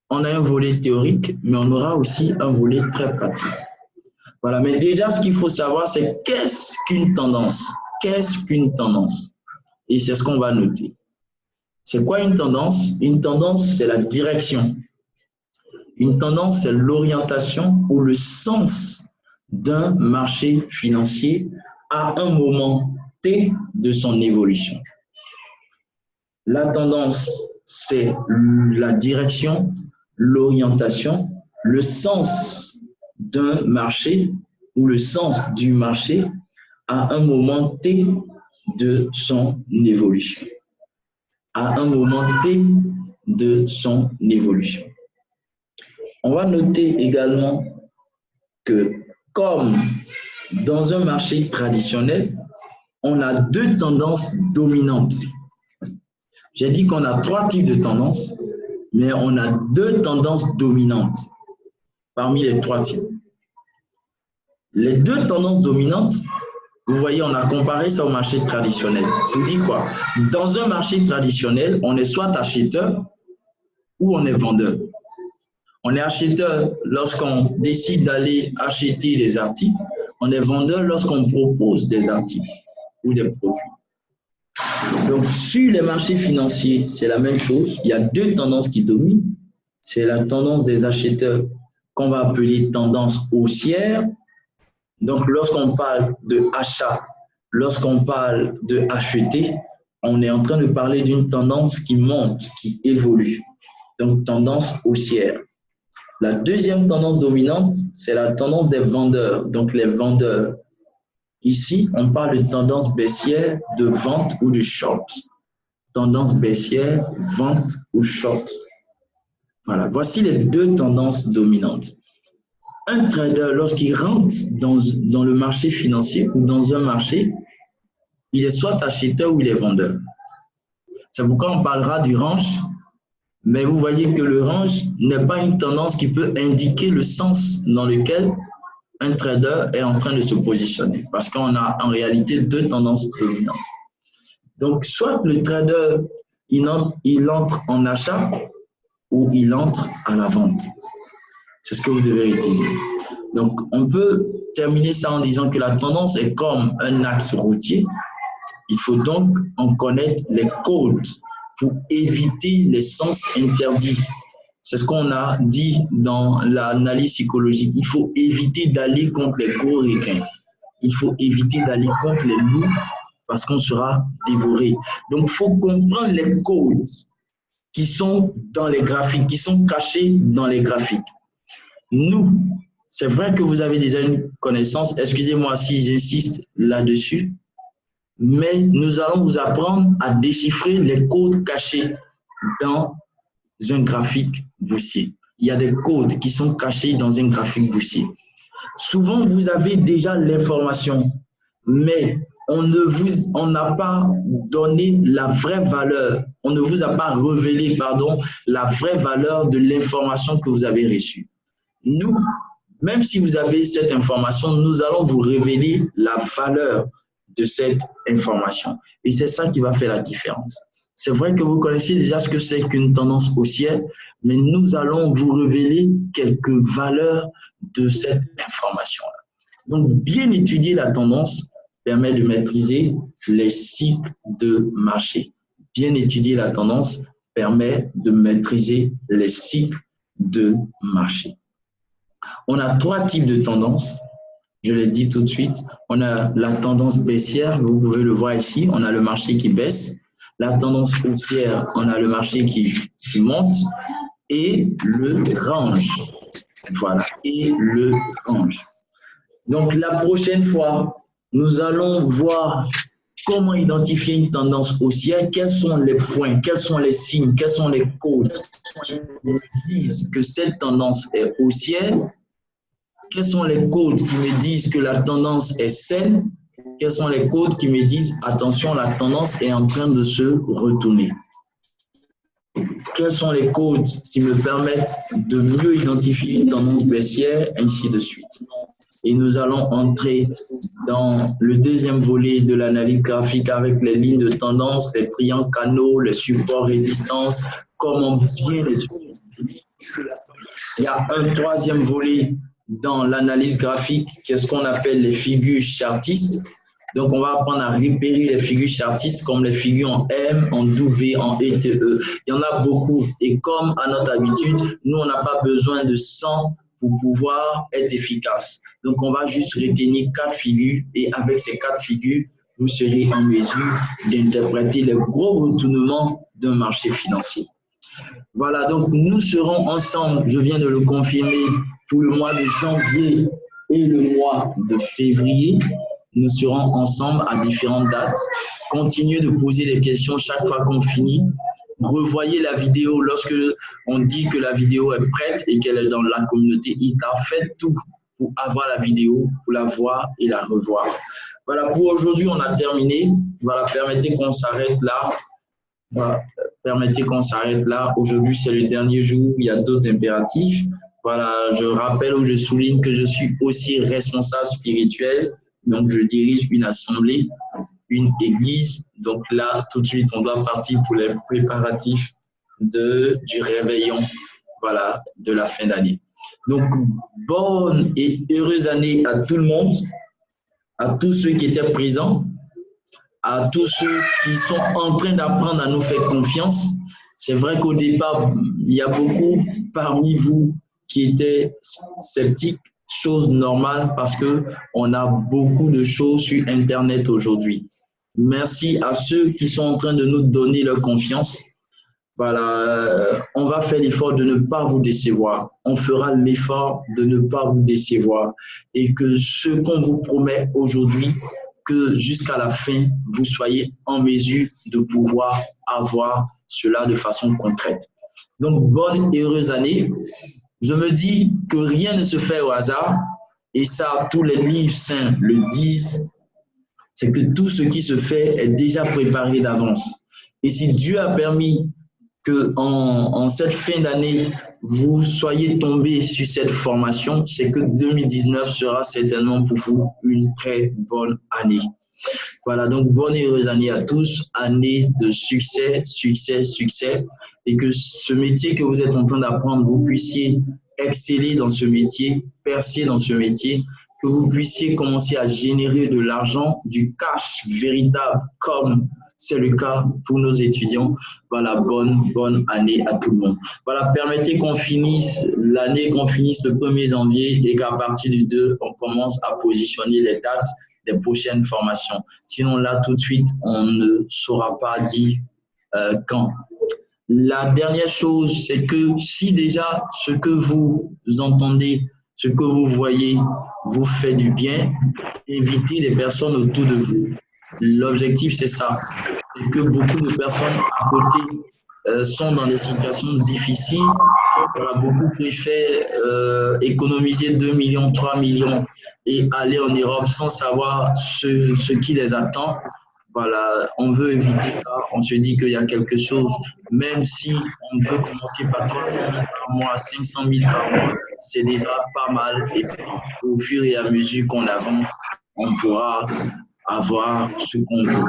[SPEAKER 1] on a un volet théorique, mais on aura aussi un volet très pratique. Voilà, mais déjà, ce qu'il faut savoir, c'est qu'est-ce qu'une tendance? Qu'est-ce qu'une tendance? Et c'est ce qu'on va noter. C'est quoi une tendance? Une tendance, c'est la direction. Une tendance, c'est l'orientation ou le sens d'un marché financier à un moment T de son évolution. La tendance, c'est la direction, l'orientation, le sens d'un marché ou le sens du marché à un moment T de son évolution. À un moment T de son évolution. On va noter également que comme dans un marché traditionnel, on a deux tendances dominantes. J'ai dit qu'on a trois types de tendances, mais on a deux tendances dominantes parmi les trois types. Les deux tendances dominantes, vous voyez, on a comparé ça au marché traditionnel. Je vous dis quoi? Dans un marché traditionnel, on est soit acheteur ou on est vendeur. On est acheteur lorsqu'on décide d'aller acheter des articles. On est vendeur lorsqu'on propose des articles ou des produits. Donc, sur les marchés financiers, c'est la même chose. Il y a deux tendances qui dominent. C'est la tendance des acheteurs qu'on va appeler tendance haussière. Donc, lorsqu'on parle de achat, lorsqu'on parle de acheter, on est en train de parler d'une tendance qui monte, qui évolue. Donc, tendance haussière. La deuxième tendance dominante, c'est la tendance des vendeurs. Donc, les vendeurs. Ici, on parle de tendance baissière, de vente ou de short. Tendance baissière, vente ou short. Voilà, voici les deux tendances dominantes. Un trader, lorsqu'il rentre dans le marché financier ou dans un marché, il est soit acheteur ou il est vendeur. C'est pourquoi on parlera du range. Mais vous voyez que le range n'est pas une tendance qui peut indiquer le sens dans lequel un trader est en train de se positionner parce qu'on a en réalité deux tendances dominantes. Donc, soit le trader, il entre en achat ou il entre à la vente. C'est ce que vous devez retenir. Donc, on peut terminer ça en disant que la tendance est comme un axe routier. Il faut donc en connaître les codes pour éviter les sens interdits. C'est ce qu'on a dit dans l'analyse psychologique. Il faut éviter d'aller contre les gros requins. Il faut éviter d'aller contre les loups parce qu'on sera dévoré. Donc, il faut comprendre les codes qui sont dans les graphiques, qui sont cachés dans les graphiques. Nous, c'est vrai que vous avez déjà une connaissance, excusez-moi si j'insiste là-dessus, mais nous allons vous apprendre à déchiffrer les codes cachés dans un graphique boursier. Il y a des codes qui sont cachés dans un graphique boursier. Souvent, vous avez déjà l'information, mais on n'a pas donné la vraie valeur, on ne vous a pas révélé, la vraie valeur de l'information que vous avez reçue. Nous, même si vous avez cette information, nous allons vous révéler la valeur de cette information. Et c'est ça qui va faire la différence. C'est vrai que vous connaissez déjà ce que c'est qu'une tendance haussière, mais nous allons vous révéler quelques valeurs de cette information-là. Donc, bien étudier la tendance permet de maîtriser les cycles de marché. Bien étudier la tendance permet de maîtriser les cycles de marché. On a trois types de tendances. Je l'ai dit tout de suite. On a la tendance baissière, vous pouvez le voir ici. On a le marché qui baisse. La tendance haussière, on a le marché qui monte. Et le range. Voilà. Et le range. Donc, la prochaine fois, nous allons voir comment identifier une tendance haussière, quels sont les points, quels sont les signes, quels sont les codes qui nous disent que cette tendance est haussière, quels sont les codes qui me disent que la tendance est saine, quels sont les codes qui me disent attention, la tendance est en train de se retourner. Quels sont les codes qui me permettent de mieux identifier une tendance baissière, ainsi de suite. Et nous allons entrer dans le deuxième volet de l'analyse graphique avec les lignes de tendance, les triangles canaux, les supports résistance, comment bien les utiliser. Il y a un troisième volet dans l'analyse graphique, qu'est-ce qu'on appelle les figures chartistes. Donc, on va apprendre à repérer les figures chartistes comme les figures en M, en W, en ETE. Il y en a beaucoup. Et comme à notre habitude, nous, on n'a pas besoin de 100 pour pouvoir être efficace. Donc, on va juste retenir 4 figures et avec ces 4 figures, vous serez en mesure d'interpréter les gros retournements d'un marché financier. Voilà, donc nous serons ensemble, je viens de le confirmer, pour le mois de janvier et le mois de février. Nous serons ensemble à différentes dates. Continuez de poser des questions chaque fois qu'on finit. Revoyez la vidéo lorsque on dit que la vidéo est prête et qu'elle est dans la communauté ITA. Faites tout pour avoir la vidéo, pour la voir et la revoir. Voilà, pour aujourd'hui, on a terminé. Voilà, permettez qu'on s'arrête là. Voilà, permettez qu'on s'arrête là. Aujourd'hui, c'est le dernier jour. Il y a d'autres impératifs. Voilà, je rappelle ou je souligne que je suis aussi responsable spirituel. Donc, je dirige une assemblée, une église. Donc là, tout de suite, on doit partir pour les préparatifs du réveillon, voilà, de la fin d'année. Donc, bonne et heureuse année à tout le monde, à tous ceux qui étaient présents, à tous ceux qui sont en train d'apprendre à nous faire confiance. C'est vrai qu'au départ, il y a beaucoup parmi vous qui étaient sceptiques, chose normale parce qu'on a beaucoup de choses sur Internet aujourd'hui. Merci à ceux qui sont en train de nous donner leur confiance. Voilà, on va faire l'effort de ne pas vous décevoir. On fera l'effort de ne pas vous décevoir. Et que ce qu'on vous promet aujourd'hui, que jusqu'à la fin, vous soyez en mesure de pouvoir avoir cela de façon concrète. Donc, bonne et heureuse année. Je me dis que rien ne se fait au hasard, et ça, tous les livres saints le disent, c'est que tout ce qui se fait est déjà préparé d'avance. Et si Dieu a permis que en cette fin d'année, vous soyez tombé sur cette formation, c'est que 2019 sera certainement pour vous une très bonne année. Voilà, donc bonne et heureuse année à tous, année de succès, succès, succès, et que ce métier que vous êtes en train d'apprendre, vous puissiez exceller dans ce métier, percer dans ce métier, que vous puissiez commencer à générer de l'argent, du cash véritable, comme c'est le cas pour nos étudiants. Voilà, bonne année à tout le monde. Voilà, permettez qu'on finisse l'année, qu'on finisse le 1er janvier et qu'à partir du 2, on commence à positionner les dates des prochaines formations. Sinon, là, tout de suite, on ne saura pas dire quand. La dernière chose, c'est que si déjà ce que vous entendez, ce que vous voyez vous fait du bien, évitez les personnes autour de vous. L'objectif, c'est ça. C'est que beaucoup de personnes à côté sont dans des situations difficiles. Voilà, beaucoup préfèrent économiser 2 millions, 3 millions et aller en Europe sans savoir ce qui les attend. Voilà, on veut éviter ça. On se dit qu'il y a quelque chose, même si on peut commencer par 300 000 par mois, 500 000 par mois, c'est déjà pas mal. Et puis, au fur et à mesure qu'on avance, on pourra avoir ce qu'on veut.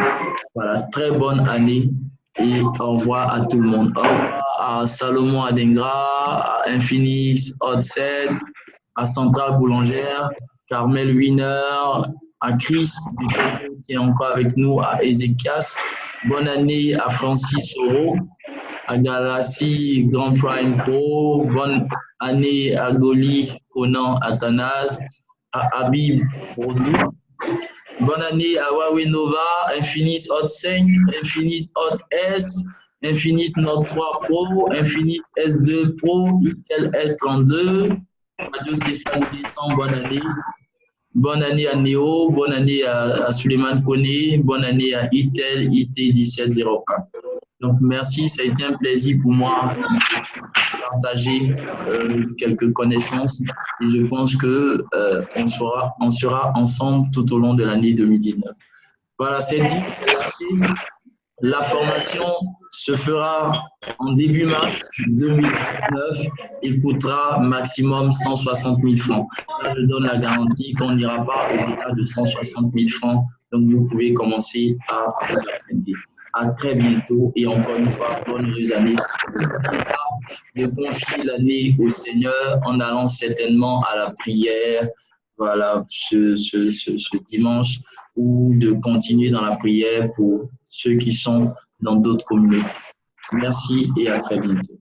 [SPEAKER 1] Voilà, très bonne année et au revoir à tout le monde. Au revoir à Salomon Adengra, à Infinix Hotset, à Centrale Boulangère, Carmel Wiener, à Chris qui est encore avec nous, à Ezekias. Bonne année à Francis Soro, à Galassi Grand Prime Pro. Bonne année à Goli Conan Athanas, à Habib Rodou. Bonne année à Huawei Nova, Infinix Hot 5, Infinix Hot S, Infinix Note 3 Pro, Infinix S2 Pro, Intel S32, Radio Stéphane Descend, bonne année. Bonne année à Néo, bonne année à Suleiman Koné, bonne année à Intel IT1704. Donc, merci, ça a été un plaisir pour moi de partager quelques connaissances et je pense que on sera ensemble tout au long de l'année 2019. Voilà, c'est dit. La formation se fera en début mars 2019 et coûtera maximum 160 000 francs. Ça, je donne la garantie qu'on n'ira pas au-delà de 160 000 francs. Donc, vous pouvez commencer à vous apprêter. À très bientôt et encore une fois, bonne heureuse année. De confier l'année au Seigneur en allant certainement à la prière, voilà, ce dimanche, ou de continuer dans la prière pour ceux qui sont dans d'autres communautés. Merci et à très bientôt.